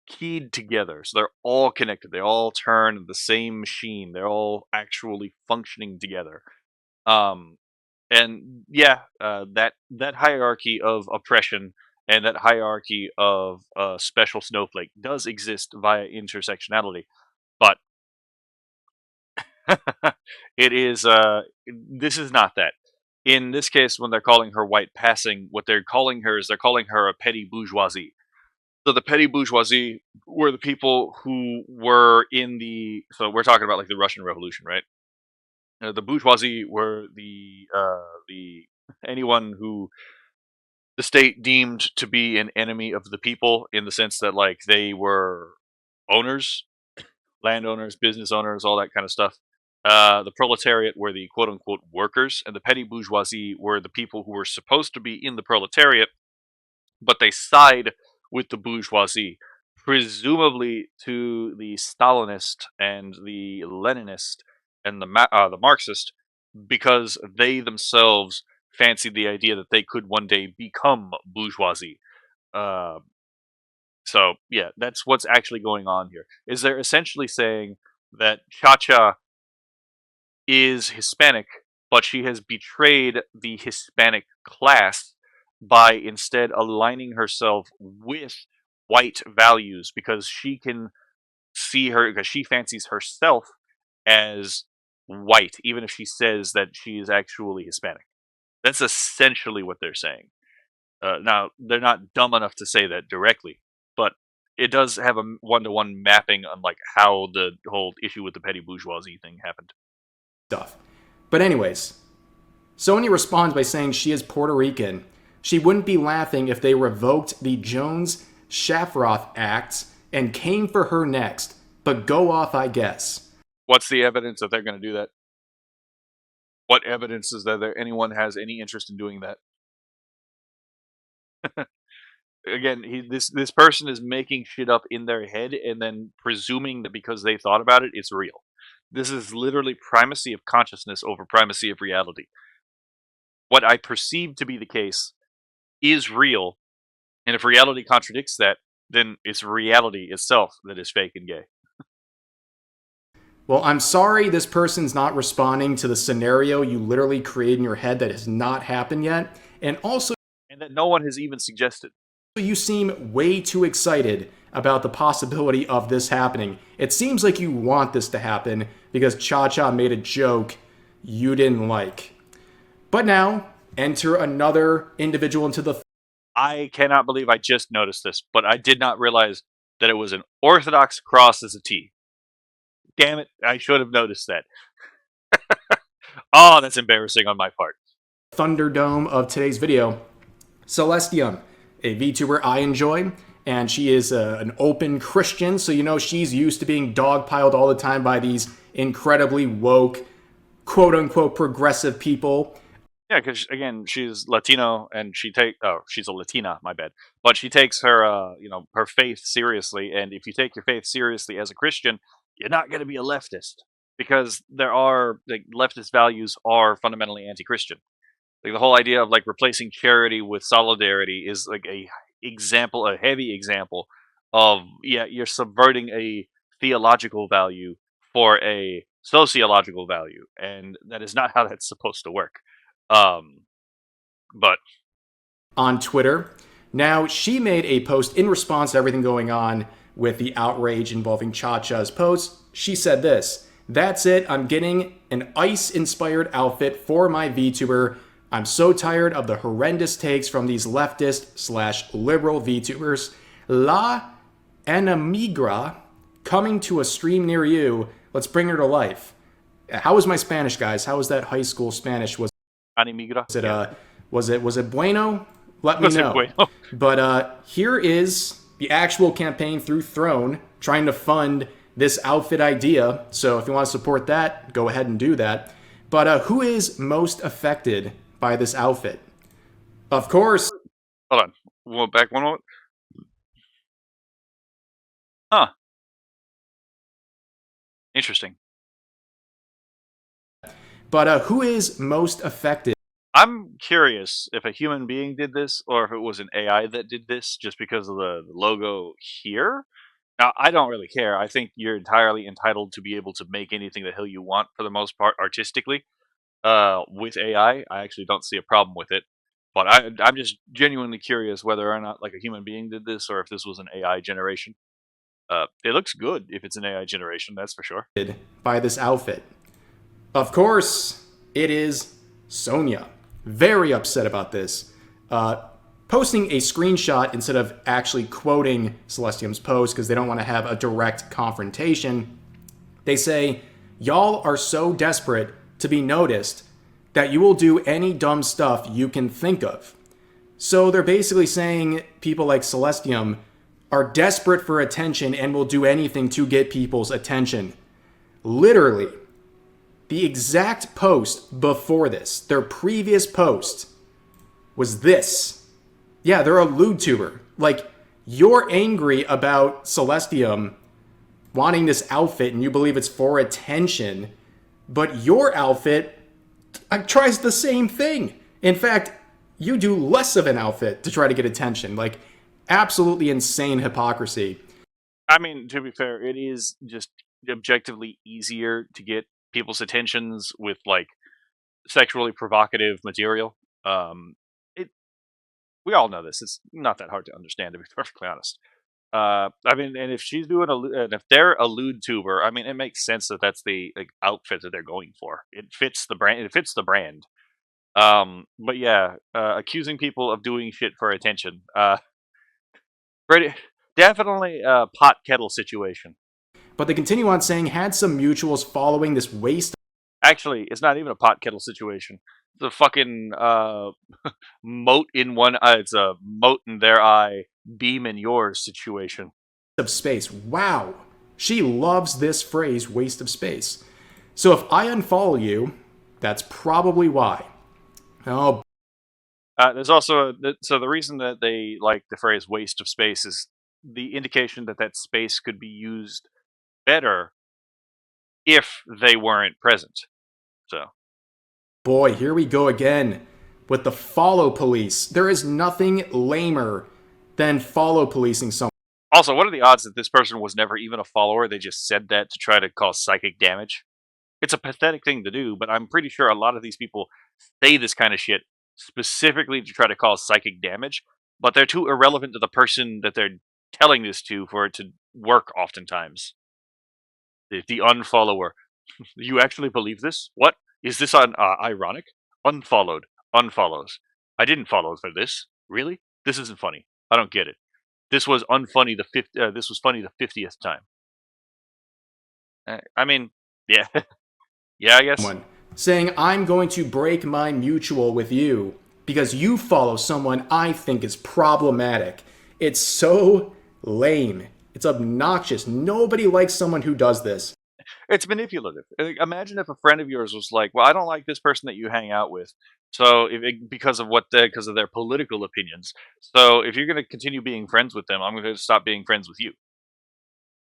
keyed together. So they're all connected. They all turn the same machine. They're all actually functioning together. Um, and yeah, that hierarchy of oppression and that hierarchy of special snowflake does exist via intersectionality, but it is this is not that. In this case, when they're calling her white passing, what they're calling her is they're calling her a petty bourgeoisie. So the petty bourgeoisie were the people who were in the. So we're talking about like the Russian Revolution, right? The bourgeoisie were the anyone who the state deemed to be an enemy of the people, in the sense that like they were owners, landowners, business owners, all that kind of stuff. The proletariat were the quote unquote workers, and the petty bourgeoisie were the people who were supposed to be in the proletariat, but they side with the bourgeoisie, presumably to the Stalinist and the Leninist and the Marxist, because they themselves fancied the idea that they could one day become bourgeoisie. Uh, so yeah, that's what's actually going on here. Is they're essentially saying that Cha-Cha is Hispanic, but she has betrayed the Hispanic class by instead aligning herself with white values, because she fancies herself as white, even if she says that she is actually Hispanic. That's essentially what they're saying. Now, they're not dumb enough to say that directly, but it does have a one-to-one mapping on like how the whole issue with the petty bourgeoisie thing happened. Stuff. But anyways, Sony responds by saying she is Puerto Rican. She wouldn't be laughing if they revoked the Jones-Shafroth Acts and came for her next. But go off, I guess. What's the evidence that they're going to do that? What evidence is that anyone has any interest in doing that? Again, this person is making shit up in their head and then presuming that because they thought about it, it's real. This is literally primacy of consciousness over primacy of reality. What I perceive to be the case is real, and if reality contradicts that, then it's reality itself that is fake and gay. Well, I'm sorry this person's not responding to the scenario you literally created in your head that has not happened yet, and also And that no one has even suggested. you seem way too excited about the possibility of this happening. It seems like you want this to happen because Cha-Cha made a joke you didn't like. But now, enter another individual into the I cannot believe I just noticed this, but I did not realize that it was an Orthodox cross as a T. Damn it, I should have noticed that. Oh, that's embarrassing on my part. Thunderdome of today's video, Celestium, a VTuber I enjoy, and she is an open Christian, so you know she's used to being dogpiled all the time by these incredibly woke, quote-unquote progressive people. Yeah, because again, she's Latino, and she's a Latina. My bad, but she takes her, her faith seriously. And if you take your faith seriously as a Christian, you're not going to be a leftist because leftist values are fundamentally anti-Christian. Like the whole idea of like replacing charity with solidarity is like a heavy example of you're subverting a theological value for a sociological value, and that is not how that's supposed to work. But On Twitter. Now, she made a post in response to everything going on with the outrage involving Cha-Cha's post. She said this: "That's it, I'm getting an ice-inspired outfit for my VTuber. I'm so tired of the horrendous takes from these leftist/liberal VTubers. La Enemigra coming to a stream near you. Let's bring her to life." How was my Spanish, guys? How was that high school Spanish? Animigra. Was it bueno? Let me know. Bueno? But here is the actual campaign through Throne trying to fund this outfit idea. So if you want to support that, go ahead and do that. But who is most affected by this outfit? Of course. Hold on. We'll back one moment. Huh. Interesting. But who is most affected? I'm curious if a human being did this or if it was an AI that did this just because of the logo here. Now, I don't really care. I think you're entirely entitled to be able to make anything the hell you want for the most part artistically. With AI, I actually don't see a problem with it. But I'm just genuinely curious whether or not like a human being did this or if this was an AI generation. It looks good if it's an AI generation, that's for sure. By this outfit. Of course, it is Sonia. Very upset about this. Posting a screenshot instead of actually quoting Celestium's post because they don't want to have a direct confrontation. They say, "Y'all are so desperate to be noticed that you will do any dumb stuff you can think of." So they're basically saying people like Celestium are desperate for attention and will do anything to get people's attention. Literally, the exact post before this, their previous post, was this. Yeah, they're a lewd tuber. Like, you're angry about Celestium wanting this outfit and you believe it's for attention, but your outfit tries the same thing. In fact, you do less of an outfit to try to get attention. Like, absolutely insane hypocrisy. I mean, to be fair, it is just objectively easier to get people's attentions with like sexually provocative material. We all know this. It's not that hard to understand, to be perfectly honest. I mean, and if she's doing and if they're a lewd tuber, I mean, it makes sense that that's the like, outfit that they're going for. It fits the brand. It fits the brand. But yeah, accusing people of doing shit for attention. Definitely a pot kettle situation. But they continue on saying, had some mutuals following this waste. Actually, it's not even a pot kettle situation. It's a fucking moat in one eye. It's a moat in their eye, beam in yours situation. Of space. Wow. She loves this phrase, waste of space. So if I unfollow you, that's probably why. Oh. There's also so the reason that they like the phrase waste of space is the indication that that space could be used better if they weren't present. So, boy, here we go again with the follow police. There is nothing lamer than follow policing someone. Also, what are the odds that this person was never even a follower? They just said that to try to cause psychic damage. It's a pathetic thing to do, but I'm pretty sure a lot of these people say this kind of shit specifically to try to cause psychic damage, but they're too irrelevant to the person that they're telling this to for it to work oftentimes. The unfollower. You actually believe this? What? Is this ironic? Unfollowed. Unfollows. I didn't follow for this. Really? This isn't funny. I don't get it. This was unfunny. This was funny the 50th time. I mean, yeah, yeah, I guess. Someone saying, I'm going to break my mutual with you because you follow someone I think is problematic. It's so lame. It's obnoxious. Nobody likes someone who does this. It's manipulative. Imagine if a friend of yours was like, "Well, I don't like this person that you hang out with, so because of because of their political opinions. So if you're going to continue being friends with them, I'm going to stop being friends with you."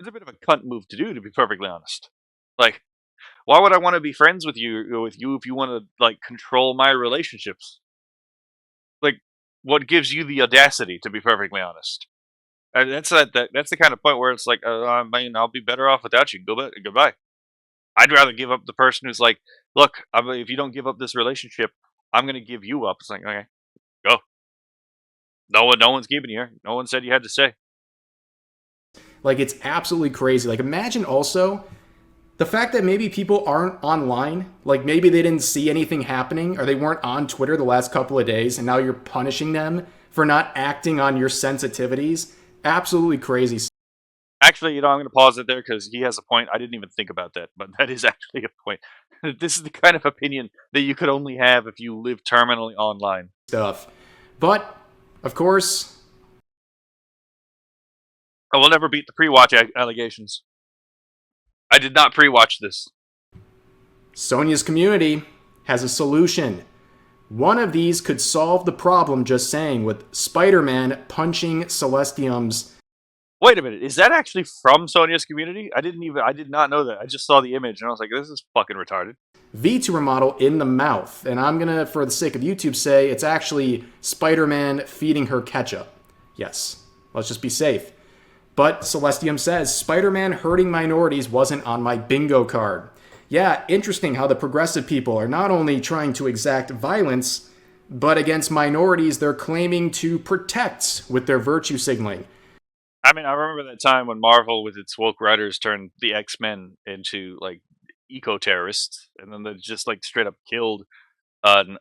It's a bit of a cunt move to do, to be perfectly honest. Like, why would I want to be friends with you if you want to like control my relationships? Like, what gives you the audacity, to be perfectly honest? And that's the kind of point where it's like, I mean, I'll be better off without you. Goodbye. I'd rather give up the person who's like, look, if you don't give up this relationship, I'm going to give you up. It's like, okay, go. No one's keeping you here. No one said you had to stay. Like, it's absolutely crazy. Like, imagine also the fact that maybe people aren't online, like maybe they didn't see anything happening or they weren't on Twitter the last couple of days, and now you're punishing them for not acting on your sensitivities. Absolutely crazy. Actually, I'm going to pause it there because he has a point. I didn't even think about that, but that is actually a point. This is the kind of opinion that you could only have if you live terminally online. Stuff. But, of course, I will never beat the pre-watch allegations. I did not pre-watch this. Sonia's community has a solution. One of these could solve the problem, just saying, with Spider-Man punching Celestium's. Wait a minute, is that actually from Sonia's community? I did not know that. I just saw the image and I was like, this is fucking retarded. VTuber model in the mouth. And I'm gonna, for the sake of YouTube, say it's actually Spider-Man feeding her ketchup. Yes, let's just be safe. But Celestium says, Spider-Man hurting minorities wasn't on my bingo card. Yeah, interesting how the progressive people are not only trying to exact violence, but against minorities they're claiming to protect with their virtue signaling. I mean, I remember that time when Marvel, with its woke writers, turned the X-Men into, like, eco-terrorists, and then they just, like, straight up killed an,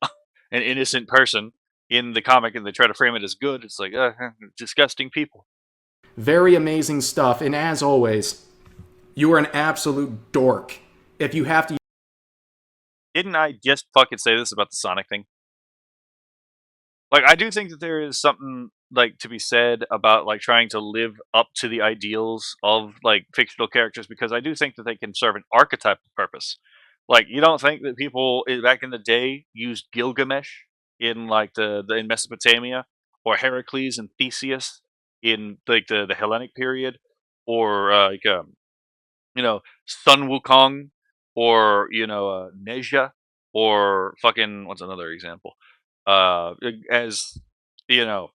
an innocent person in the comic, and they try to frame it as good. It's like, disgusting people. Very amazing stuff, and as always, you are an absolute dork if you have to. Didn't I just fucking say this about the Sonic thing? Like, I do think that there is something, like, to be said about, like, trying to live up to the ideals of, like, fictional characters, because I do think that they can serve an archetypal purpose. Like, you don't think that people back in the day used Gilgamesh in, like, in Mesopotamia, or Heracles and Theseus in, like, the Hellenic period, or, Sun Wukong, or, Neja, or fucking, what's another example? As, you know,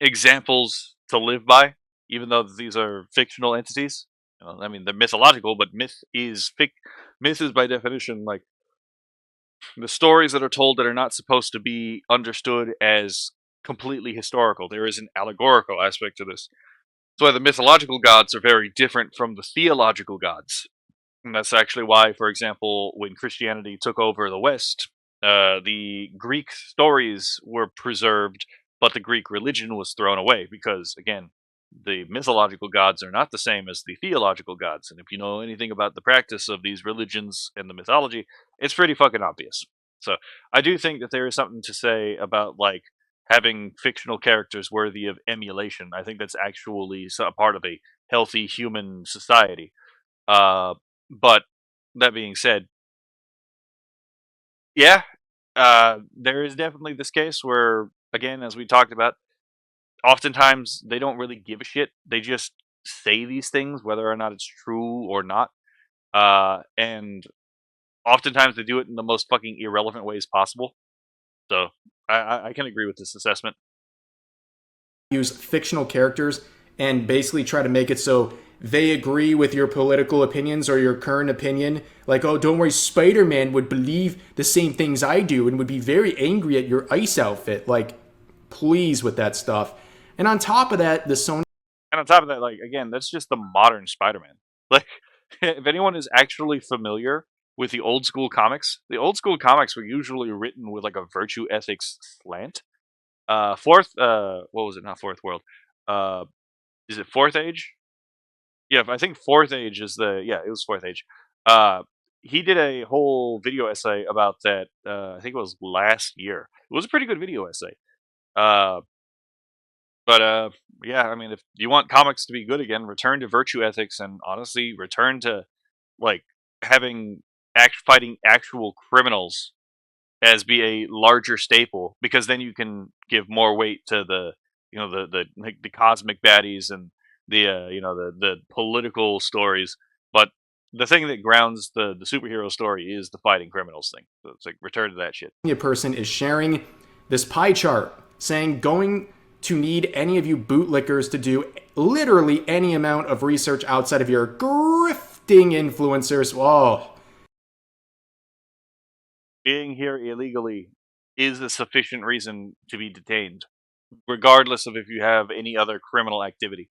examples to live by, even though these are fictional entities. I mean, they're mythological, but myth is by definition like the stories that are told that are not supposed to be understood as completely historical. There is an allegorical aspect to this. That's why the mythological gods are very different from the theological gods. And that's actually why, for example, when Christianity took over the West, the Greek stories were preserved, but the Greek religion was thrown away because, again, the mythological gods are not the same as the theological gods. And if you know anything about the practice of these religions and the mythology, it's pretty fucking obvious. So I do think that there is something to say about, like, having fictional characters worthy of emulation. I think that's actually a part of a healthy human society. But that being said, yeah, there is definitely this case where, again, as we talked about, oftentimes they don't really give a shit. They just say these things, whether or not it's true or not. And oftentimes they do it in the most fucking irrelevant ways possible. So I can agree with this assessment. Use fictional characters and basically try to make it so they agree with your political opinions or your current opinion. Like, oh, don't worry, Spider-Man would believe the same things I do and would be very angry at your ice outfit. Like, please with that stuff. And on top of that, the Sony. And on top of that, like, again, that's just the modern Spider-Man. Like, if anyone is actually familiar with the old school comics were usually written with, like, a virtue ethics slant. Fourth, what was it? Not Fourth World. Is it Fourth Age? Yeah, I think Fourth Age is yeah, it was Fourth Age. Uh, he did a whole video essay about that. I think it was last year. It was a pretty good video essay. Uh, but yeah, I mean, if you want comics to be good again, return to virtue ethics and honestly return to like having fighting actual criminals as be a larger staple, because then you can give more weight to the the cosmic baddies and the political stories. But the thing that grounds the superhero story is the fighting criminals thing. So it's like return to that shit. A person is sharing this pie chart saying going to need any of you bootlickers to do literally any amount of research outside of your grifting influencers. Oh, Being here illegally is a sufficient reason to be detained, regardless of if you have any other criminal activity.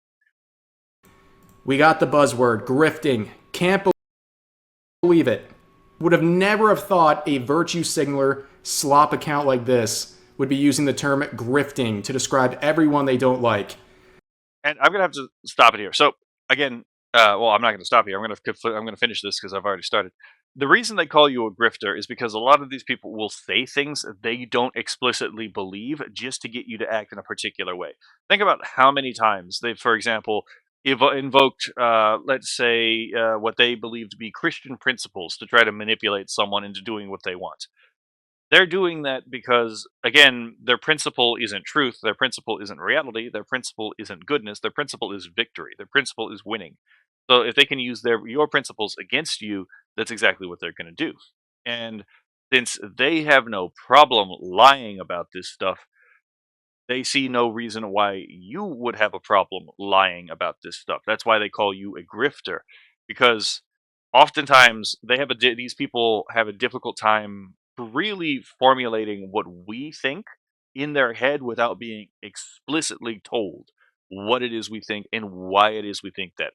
we got the buzzword grifting. Can't believe it. Would have never have thought a virtue signaler slop account like this would be using the term grifting to describe everyone they don't like. And I'm gonna have to stop it here. So again, well, I'm not gonna stop here. I'm gonna finish this because I've already started. The reason they call you a grifter is because a lot of these people will say things they don't explicitly believe just to get you to act in a particular way. Think about how many times they, for example, invoked, let's say, what they believe to be Christian principles to try to manipulate someone into doing what they want. They're doing that because, again, their principle isn't truth, their principle isn't reality, their principle isn't goodness, their principle is victory, their principle is winning. So if they can use your principles against you, that's exactly what they're going to do. And since they have no problem lying about this stuff, they see no reason why you would have a problem lying about this stuff. That's why they call you a grifter, because oftentimes these people have a difficult time really formulating what we think in their head without being explicitly told what it is we think and why it is we think that.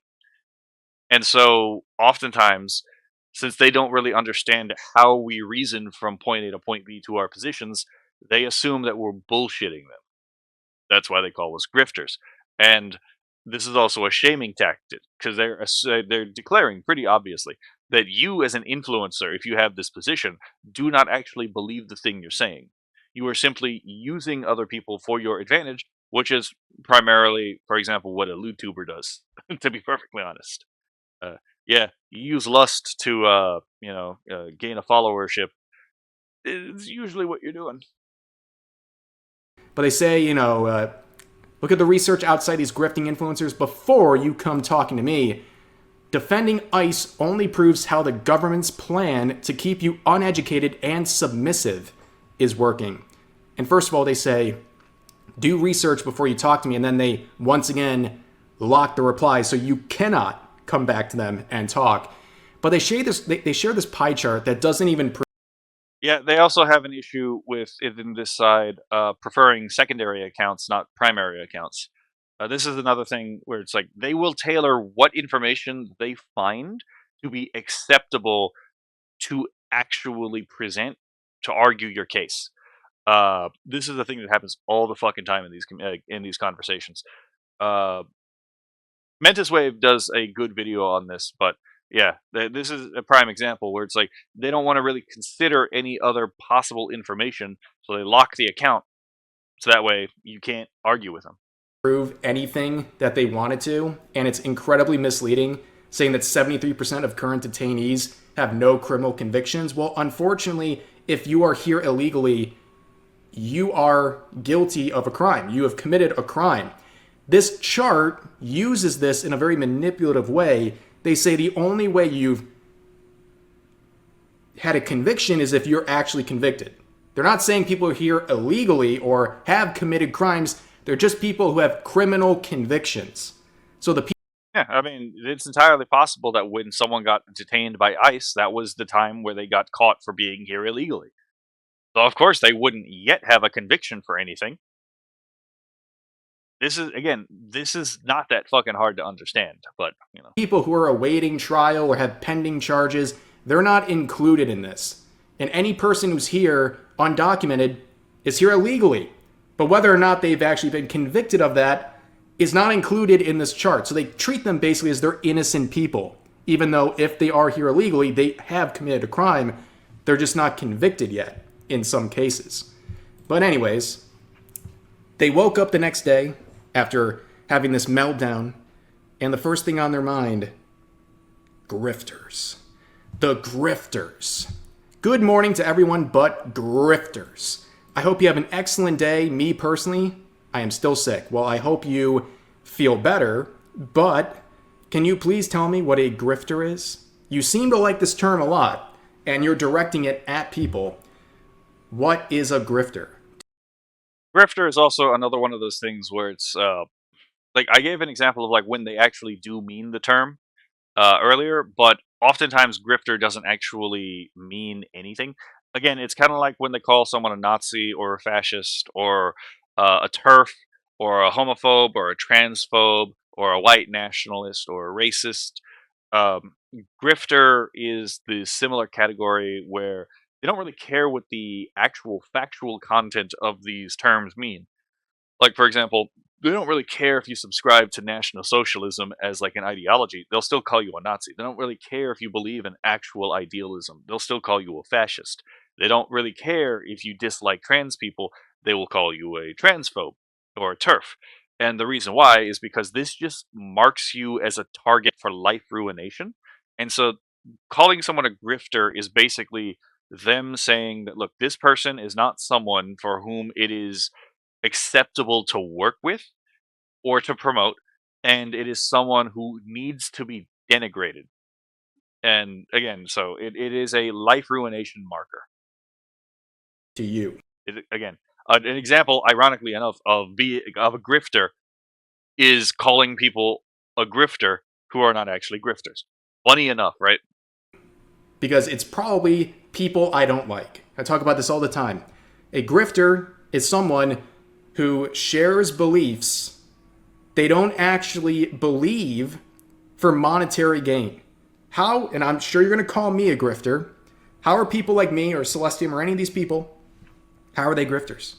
And so oftentimes, since they don't really understand how we reason from point A to point B to our positions, they assume that we're bullshitting them. That's why they call us grifters. And this is also a shaming tactic, because they're declaring pretty obviously that you, as an influencer, if you have this position, do not actually believe the thing you're saying. You are simply using other people for your advantage, which is primarily, for example, what a YouTuber does. To be perfectly honest, uh, yeah, you use lust to gain a followership. It's usually what you're doing. But they say, look at the research outside these grifting influencers before you come talking to me. Defending ICE only proves how the government's plan to keep you uneducated and submissive is working. And first of all, they say, do research before you talk to me, and then they once again lock the replies so you cannot come back to them and talk. But they share this pie chart that doesn't even Yeah, they also have an issue with it in this side, preferring secondary accounts, not primary accounts. This is another thing where it's like they will tailor what information they find to be acceptable to actually present to argue your case. This is the thing that happens all the fucking time in these conversations. Mentis Wave does a good video on this, but yeah, this is a prime example where it's like they don't want to really consider any other possible information, so they lock the account, so that way you can't argue with them. prove anything that they wanted to, and it's incredibly misleading, saying that 73% of current detainees have no criminal convictions. Well, unfortunately, if you are here illegally, you are guilty of a crime. You have committed a crime. This chart uses this in a very manipulative way. They say the only way you've had a conviction is if you're actually convicted. They're not saying people are here illegally or have committed crimes. They're just people who have criminal convictions. So the people. Yeah, I mean, it's entirely possible that when someone got detained by ICE, that was the time where they got caught for being here illegally. So, of course, they wouldn't yet have a conviction for anything. This is not that fucking hard to understand, but, People who are awaiting trial or have pending charges, they're not included in this. And any person who's here undocumented is here illegally. But whether or not they've actually been convicted of that is not included in this chart. So they treat them basically as they're innocent people, even though if they are here illegally, they have committed a crime. They're just not convicted yet in some cases. But anyways, they woke up the next day after having this meltdown, and the first thing on their mind, grifters. The grifters. Good morning to everyone but grifters. I hope you have an excellent day. Me personally, I am still sick. Well, I hope you feel better, but can you please tell me what a grifter is? You seem to like this term a lot, and you're directing it at people. What is a grifter? Grifter is also another one of those things where it's like I gave an example of like when they actually do mean the term earlier, but oftentimes grifter doesn't actually mean anything. Again, it's kind of like when they call someone a Nazi or a fascist or a TERF or a homophobe or a transphobe or a white nationalist or a racist. Um, Grifter is the similar category where they don't really care what the actual factual content of these terms mean. Like, for example, they don't really care if you subscribe to National Socialism as like an ideology. They'll still call you a Nazi. They don't really care if you believe in actual idealism. They'll still call you a fascist. They don't really care if you dislike trans people. They will call you a transphobe or a TERF. And the reason why is because this just marks you as a target for life ruination. And so calling someone a grifter is basically them saying that, look, this person is not someone for whom it is acceptable to work with or to promote, and it is someone who needs to be denigrated. And again, so it is a life ruination marker. To you. Again, an example, ironically enough, of a grifter is calling people a grifter who are not actually grifters. Funny enough, right? Because it's probably people I don't like. I talk about this all the time. A grifter is someone who shares beliefs they don't actually believe for monetary gain. How, and I'm sure you're going to call me a grifter, how are people like me or Celestium or any of these people, how are they grifters?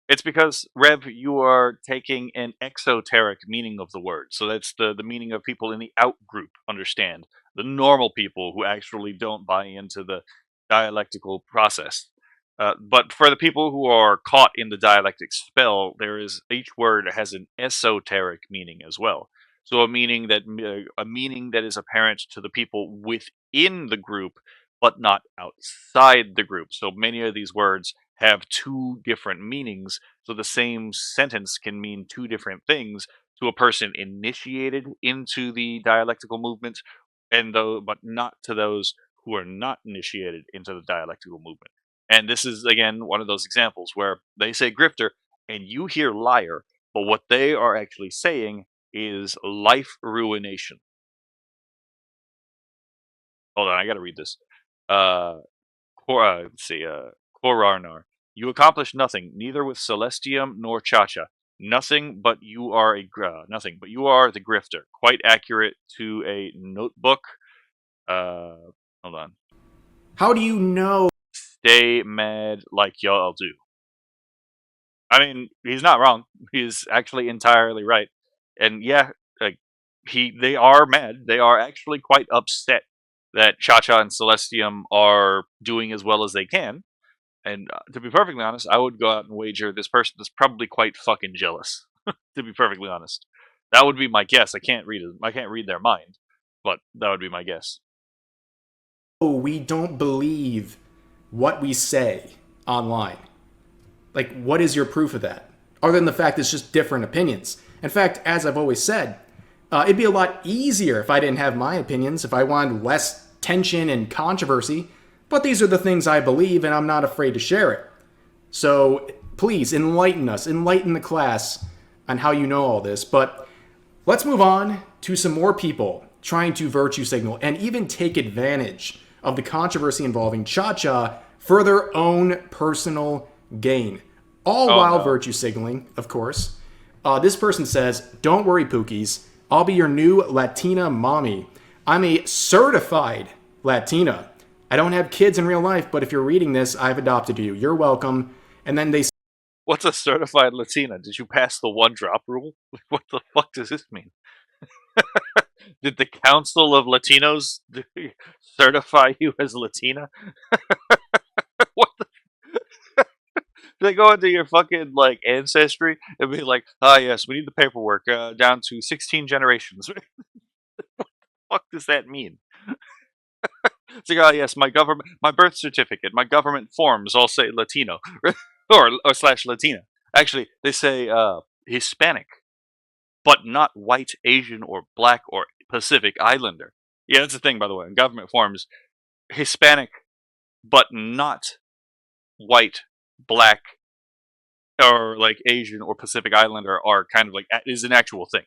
It's because, Rev, you are taking an exoteric meaning of the word. So that's the meaning of people in the out group understand. The normal people who actually don't buy into the dialectical process. But for the people who are caught in the dialectic spell, there is each word has an esoteric meaning as well. So a meaning that is apparent to the people within the group, but not outside the group. So many of these words have two different meanings. So the same sentence can mean two different things to a person initiated into the dialectical movement, but not to those who are not initiated into the dialectical movement. And this is, again, one of those examples where they say grifter and you hear liar, but what they are actually saying is life ruination. Hold on, I gotta read this. Let's see. Korarnar. You accomplish nothing, neither with Celestium nor Chacha. Nothing, but you are nothing, but you are the grifter. Quite accurate to a notebook. Hold on. How do you know? Stay mad like y'all do. I mean, he's not wrong. He's actually entirely right. And yeah, like they are mad. They are actually quite upset that Cha-Cha and Celestium are doing as well as they can. And to be perfectly honest, I would go out and wager this person is probably quite fucking jealous. To be perfectly honest, that would be my guess. I can't read their mind, but that would be my guess. We don't believe what we say online. Like, what is your proof of that? Other than the fact it's just different opinions. In fact, as I've always said, it'd be a lot easier if I didn't have my opinions, if I wanted less tension and controversy. But these are the things I believe, and I'm not afraid to share it. So please enlighten us, enlighten the class on how you know all this. But let's move on to some more people trying to virtue signal and even take advantage of the controversy involving Cha-Cha for their own personal gain. All while virtue signaling, of course. This person says, don't worry, Pookies. I'll be your new Latina mommy. I'm a certified Latina. I don't have kids in real life, but if you're reading this, I've adopted you. You're welcome. And then they What's a certified Latina? Did you pass the one drop rule? What the fuck does this mean? Did the Council of Latinos certify you as Latina? What the? They go into your fucking like ancestry and be like, ah, yes, we need the paperwork down to 16 generations. What the fuck does that mean? It's like, oh yes, my birth certificate, my government forms all say Latino or slash Latina. Actually, they say Hispanic, but not white, Asian, or black or Pacific Islander. Yeah, that's the thing, by the way. In government forms, Hispanic, but not white, black, or like Asian or Pacific Islander are kind of like is an actual thing.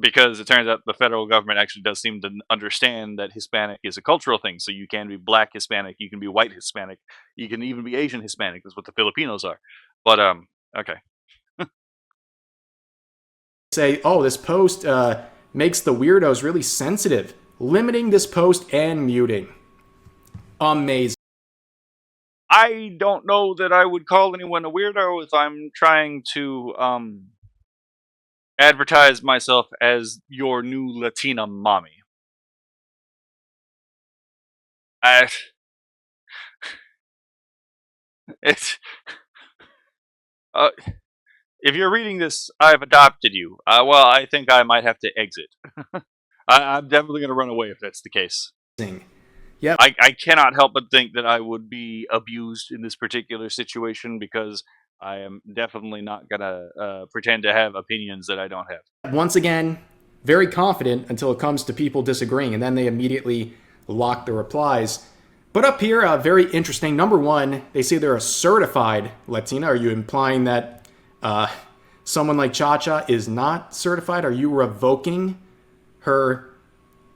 Because it turns out the federal government actually does seem to understand that Hispanic is a cultural thing. So you can be black Hispanic, you can be white Hispanic, you can even be Asian Hispanic. That's what the Filipinos are. But okay. Say, oh, this post makes the weirdos really sensitive. Limiting this post and muting. Amazing. I don't know that I would call anyone a weirdo if I'm trying to advertise myself as your new Latina mommy. It's if you're reading this, I've adopted you. Well, I think I might have to exit. I'm definitely going to run away if that's the case. Yep. I cannot help but think that I would be abused in this particular situation because I am definitely not going to pretend to have opinions that I don't have. Once again, very confident until it comes to people disagreeing, and then they immediately lock the replies. But up here, very interesting. Number one, they say they're a certified Latina. Are you implying that someone like Cha-Cha is not certified? Are you revoking her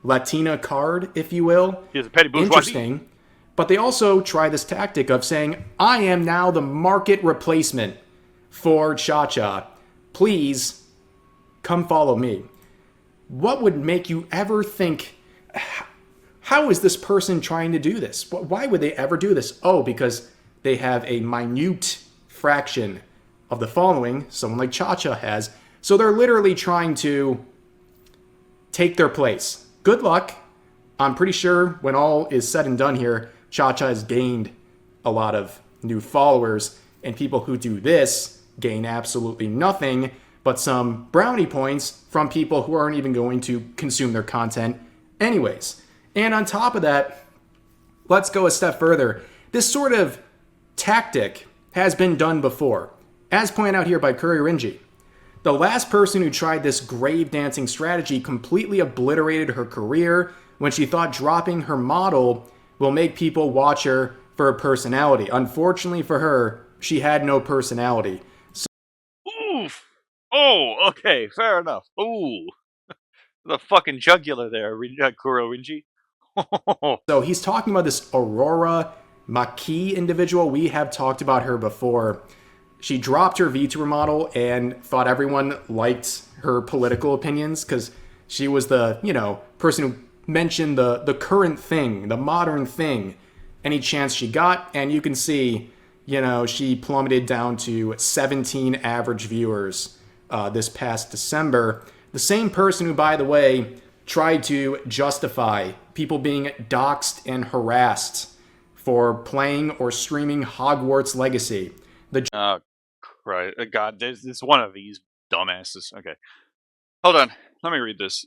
Latina card, if you will? She's a petty bourgeoisie. Interesting. But they also try this tactic of saying, I am now the market replacement for Cha-Cha. Please come follow me. What would make you ever think, how is this person trying to do this? Why would they ever do this? Oh, because they have a minute fraction of the following, someone like Cha-Cha has. So they're literally trying to take their place. Good luck. I'm pretty sure when all is said and done here, Cha-Cha has gained a lot of new followers, and people who do this gain absolutely nothing but some brownie points from people who aren't even going to consume their content anyways. And on top of that, let's go a step further. This sort of tactic has been done before, as pointed out here by Kuririnji. The last person who tried this grave dancing strategy completely obliterated her career when she thought dropping her model will make people watch her for her personality. Unfortunately for her, she had no personality. Oof. Oh, okay, fair enough. Ooh. The fucking jugular there, Kuririnji. So he's talking about this Aurora Maki individual. We have talked about her before. She dropped her VTuber model and thought everyone liked her political opinions because she was the, person who mentioned the current thing, the modern thing, any chance she got. And you can see, she plummeted down to 17 average viewers this past December. The same person who, by the way, tried to justify people being doxxed and harassed for playing or streaming Hogwarts Legacy. Oh, Christ. God, there's one of these dumbasses. Okay. Hold on. Let me read this.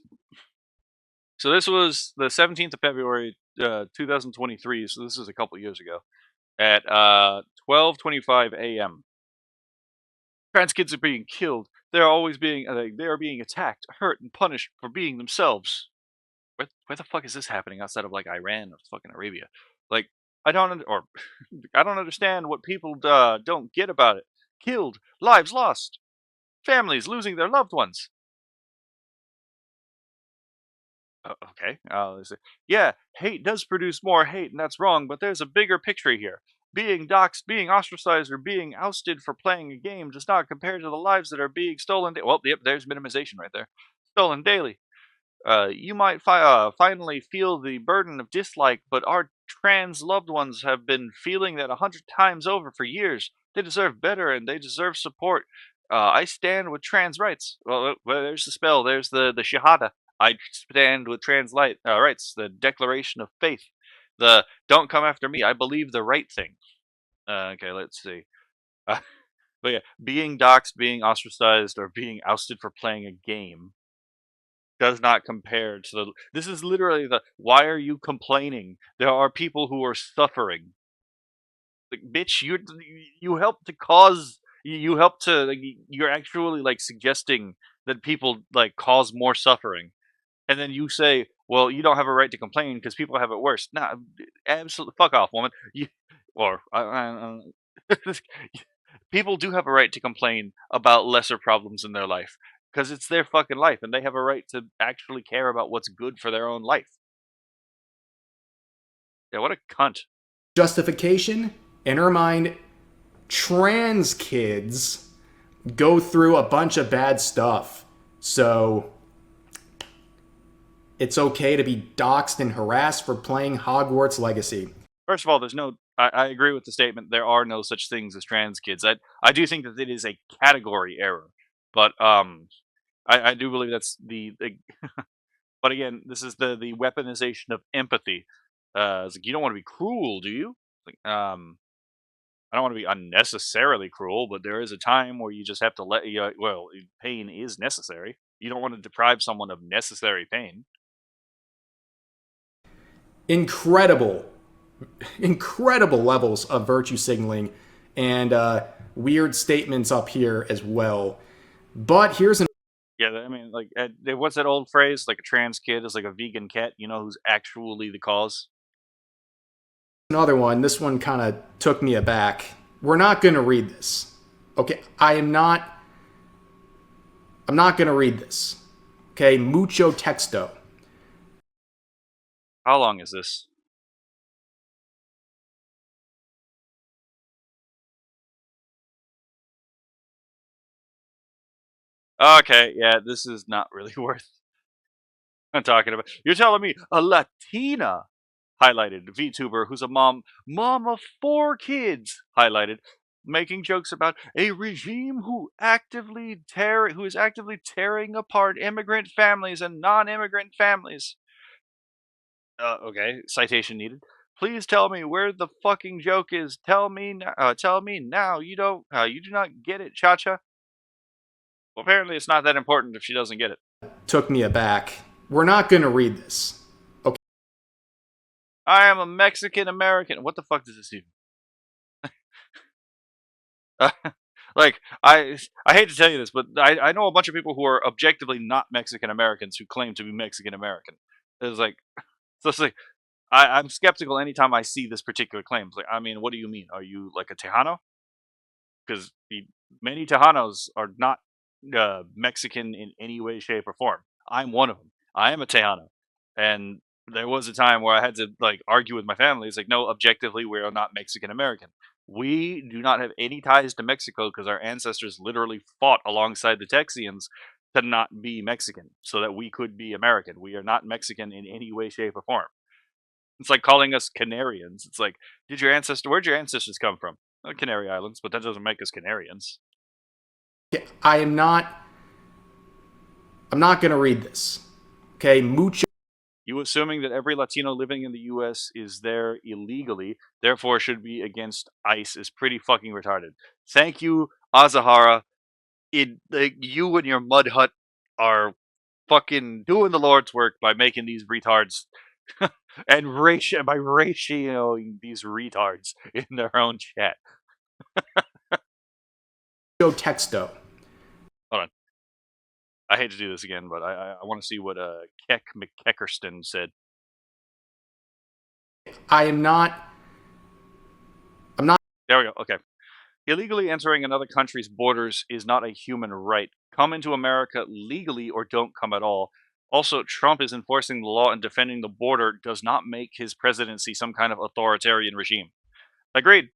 So this was the 17th of February, 2023, so this is a couple years ago, at 12:25 a.m. Trans kids are being killed. They are being attacked, hurt, and punished for being themselves. Where the fuck is this happening outside of like Iran or fucking Arabia? Like I don't understand what people don't get about it. Killed, lives lost, families losing their loved ones. Okay. Yeah, hate does produce more hate, and that's wrong. But there's a bigger picture here. Being doxxed, being ostracized, or being ousted for playing a game does not compare to the lives that are being stolen. Well, yep, there's minimization right there. Stolen daily. You might finally feel the burden of dislike, but our trans loved ones have been feeling that 100 times over for years. They deserve better, and they deserve support. I stand with trans rights. Well, there's the spell. There's the shahada. I stand with trans rights. The declaration of faith. The don't come after me. I believe the right thing. Okay, let's see. But yeah, being doxxed, being ostracized, or being ousted for playing a game does not compare to the. This is literally the. Why are you complaining? There are people who are suffering. Like, bitch, you help to cause. You help to. Like, you're actually like suggesting that people like cause more suffering, and then you say, "Well, you don't have a right to complain because people have it worse." Nah, absolutely, fuck off, woman. You, or people do have a right to complain about lesser problems in their life because it's their fucking life and they have a right to actually care about what's good for their own life. Yeah, what a cunt. Justification, in her mind, trans kids go through a bunch of bad stuff. So it's okay to be doxxed and harassed for playing Hogwarts Legacy. First of all, there's no. I agree with the statement. There are no such things as trans kids. I do think that it is a category error, but I do believe that's the but again, this is the weaponization of empathy. It's like you don't want to be cruel, do you? Like, I don't want to be unnecessarily cruel, but there is a time where you just have to let you. Well, pain is necessary. You don't want to deprive someone of necessary pain. Incredible levels of virtue signaling and weird statements up here as well. But here's an. Yeah, I mean, like, what's that old phrase? Like a trans kid is like a vegan cat. You know who's actually the cause? Another one. This one kind of took me aback. We're not going to read this. Okay, I'm not going to read this. Okay, mucho texto. How long is this? Okay, yeah, this is not really worth. I'm talking about. You're telling me a Latina highlighted VTuber who's a mom of 4 kids highlighted, making jokes about a regime who is actively tearing apart immigrant families and non-immigrant families. Okay, citation needed. Please tell me where the fucking joke is. Tell me now. You do not get it, Cha-Cha. Well, apparently it's not that important if she doesn't get it. Took me aback. We're not going to read this. Okay. I am a Mexican American. What the fuck does this even? Like, I hate to tell you this, but I know a bunch of people who are objectively not Mexican Americans who claim to be Mexican American. It's like, so it's like, I'm skeptical anytime I see this particular claim. It's like, I mean, what do you mean? Are you like a Tejano? Because many Tejanos are not Mexican in any way, shape, or form. I'm one of them. I am a Tejano, and there was a time where I had to like argue with my family. It's like, no, objectively, we are not Mexican American. We do not have any ties to Mexico because our ancestors literally fought alongside the Texians to not be Mexican, so that we could be American. We are not Mexican in any way, shape, or form. It's like calling us Canarians. It's like, where'd your ancestors come from? Canary Islands, but that doesn't make us Canarians. I'm not going to read this. Okay, mucho. You assuming that every Latino living in the U.S. is there illegally, therefore should be against ICE, is pretty fucking retarded. Thank you, Azahara. You and your mud hut are fucking doing the Lord's work by making these retards and by ratioing these retards in their own chat. Texto. Hold on. I hate to do this again, but I want to see what Keck McKeckerston said. I'm not. There we go. Okay. Illegally entering another country's borders is not a human right. Come into America legally or don't come at all. Also, Trump is enforcing the law and defending the border does not make his presidency some kind of authoritarian regime. Agreed.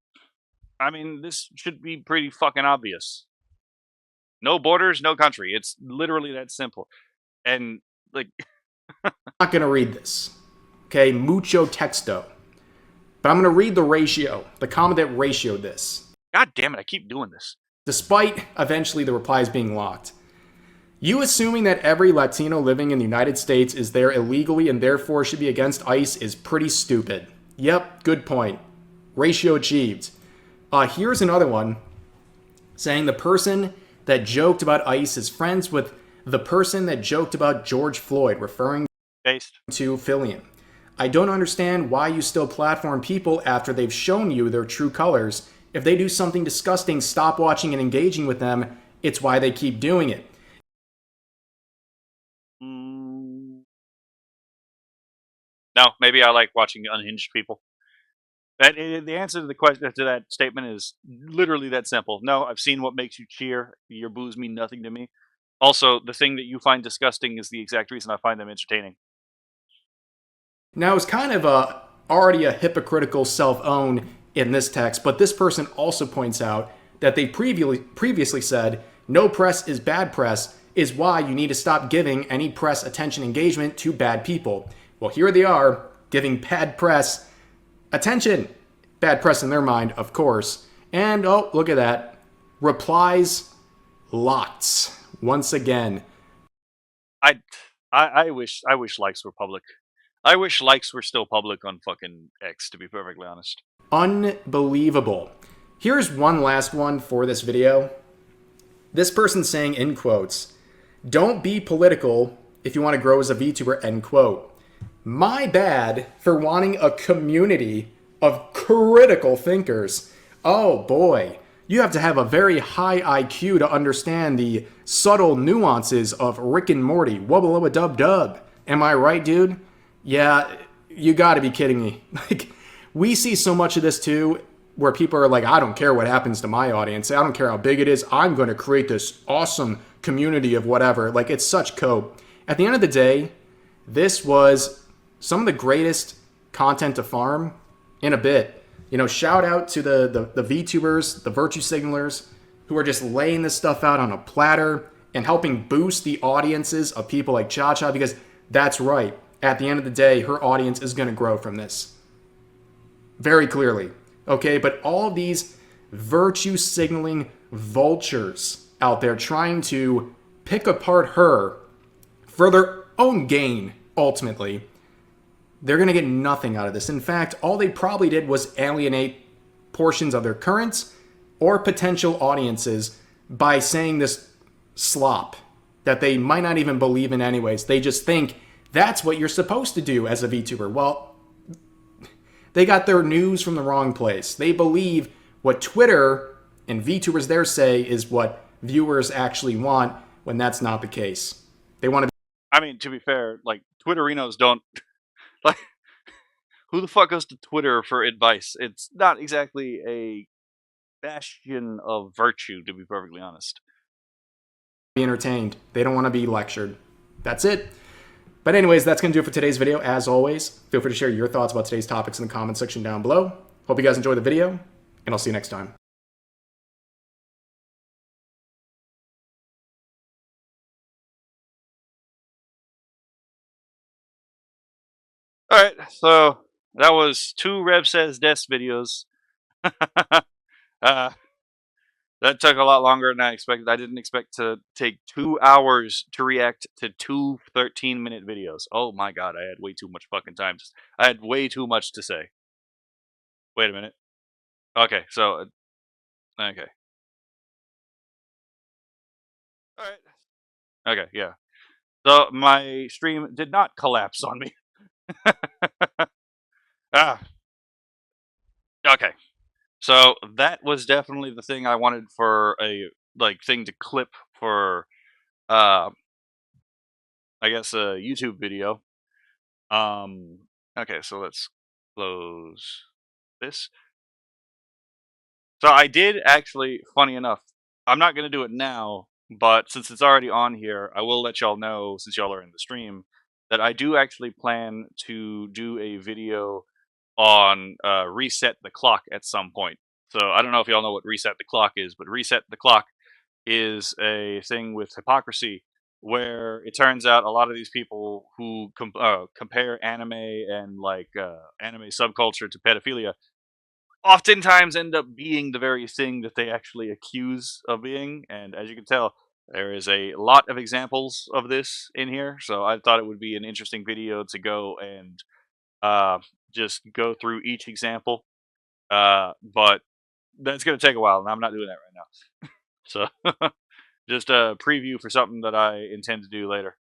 I mean, this should be pretty fucking obvious. No borders, no country. It's literally that simple. And, like... I'm not going to read this. Okay, mucho texto. But I'm going to read the ratio, the comment that ratioed this. God damn it, I keep doing this. despite eventually the replies being locked. You assuming that every Latino living in the United States is there illegally and therefore should be against ICE is pretty stupid. Yep, good point. Ratio achieved. Here's another one saying the person that joked about ICE is friends with the person that joked about George Floyd, referring Based. to Fillion. I don't understand why you still platform people after they've shown you their true colors. If they do something disgusting, stop watching and engaging with them. It's why they keep doing it. No, maybe I like watching unhinged people. The answer to the question to that statement is literally that simple. No, I've seen what makes you cheer. Your boos mean nothing to me. Also, the thing that you find disgusting is the exact reason I find them entertaining. Now, it's kind of already a hypocritical self-own in this text, but this person also points out that they previously said no press is bad press is why you need to stop giving any press attention engagement to bad people. Well, here they are giving bad press attention. Bad press in their mind, of course. And oh, look at that. Replies locked once again. I wish likes were public. I wish likes were still public on fucking X, to be perfectly honest. Unbelievable. Here's one last one for this video. This person saying in quotes, "Don't be political if you want to grow as a VTuber," end quote. My bad for wanting a community of critical thinkers. Oh boy, you have to have a very high IQ to understand the subtle nuances of Rick and Morty. Wubba lubba dub dub. Am I right, dude? Yeah, you gotta be kidding me. Like, we see so much of this too, where people are like, I don't care what happens to my audience. I don't care how big it is. I'm going to create this awesome community of whatever. Like, it's such cope. At the end of the day, this was some of the greatest content to farm in a bit. You know, shout out to the VTubers, the virtue signalers, who are just laying this stuff out on a platter and helping boost the audiences of people like Cha Cha, because that's right. At the end of the day, her audience is going to grow from this. Very clearly. Okay, but all of these virtue signaling vultures out there trying to pick apart her for their own gain, ultimately, they're going to get nothing out of this. In fact, all they probably did was alienate portions of their current or potential audiences by saying this slop that they might not even believe in anyways. They just think that's what you're supposed to do as a VTuber. Well, they got their news from the wrong place. They believe what Twitter and VTubers there say is what viewers actually want, when that's not the case. They want to. I mean, to be fair, like, Twitterinos don't like. Who the fuck goes to Twitter for advice? It's not exactly a bastion of virtue, to be perfectly honest. Be entertained. They don't want to be lectured. That's it. But anyways, that's going to do it for today's video. As always, feel free to share your thoughts about today's topics in the comment section down below. Hope you guys enjoyed the video, and I'll see you next time. Alright, so that was 2 Rev Says Des videos. That took a lot longer than I expected. I didn't expect to take 2 hours to react to 2 13-minute videos. Oh my god, I had way too much fucking time. I had way too much to say. Wait a minute. Okay, so... okay. Alright. Okay, yeah. So, my stream did not collapse on me. Ah. Okay. So, that was definitely the thing I wanted for a, like, thing to clip for, I guess, a YouTube video. Okay, so let's close this. So I did actually, funny enough, I'm not going to do it now, but since it's already on here, I will let y'all know, since y'all are in the stream, that I do actually plan to do a video on reset the clock at some point. So I don't know if y'all know what reset the clock is, but reset the clock is a thing with hypocrisy where it turns out a lot of these people who compare anime and like anime subculture to pedophilia oftentimes end up being the very thing that they actually accuse of being. And as you can tell, there is a lot of examples of this in here. So I thought it would be an interesting video to go and just go through each example. But that's going to take a while, and I'm not doing that right now. So just a preview for something that I intend to do later.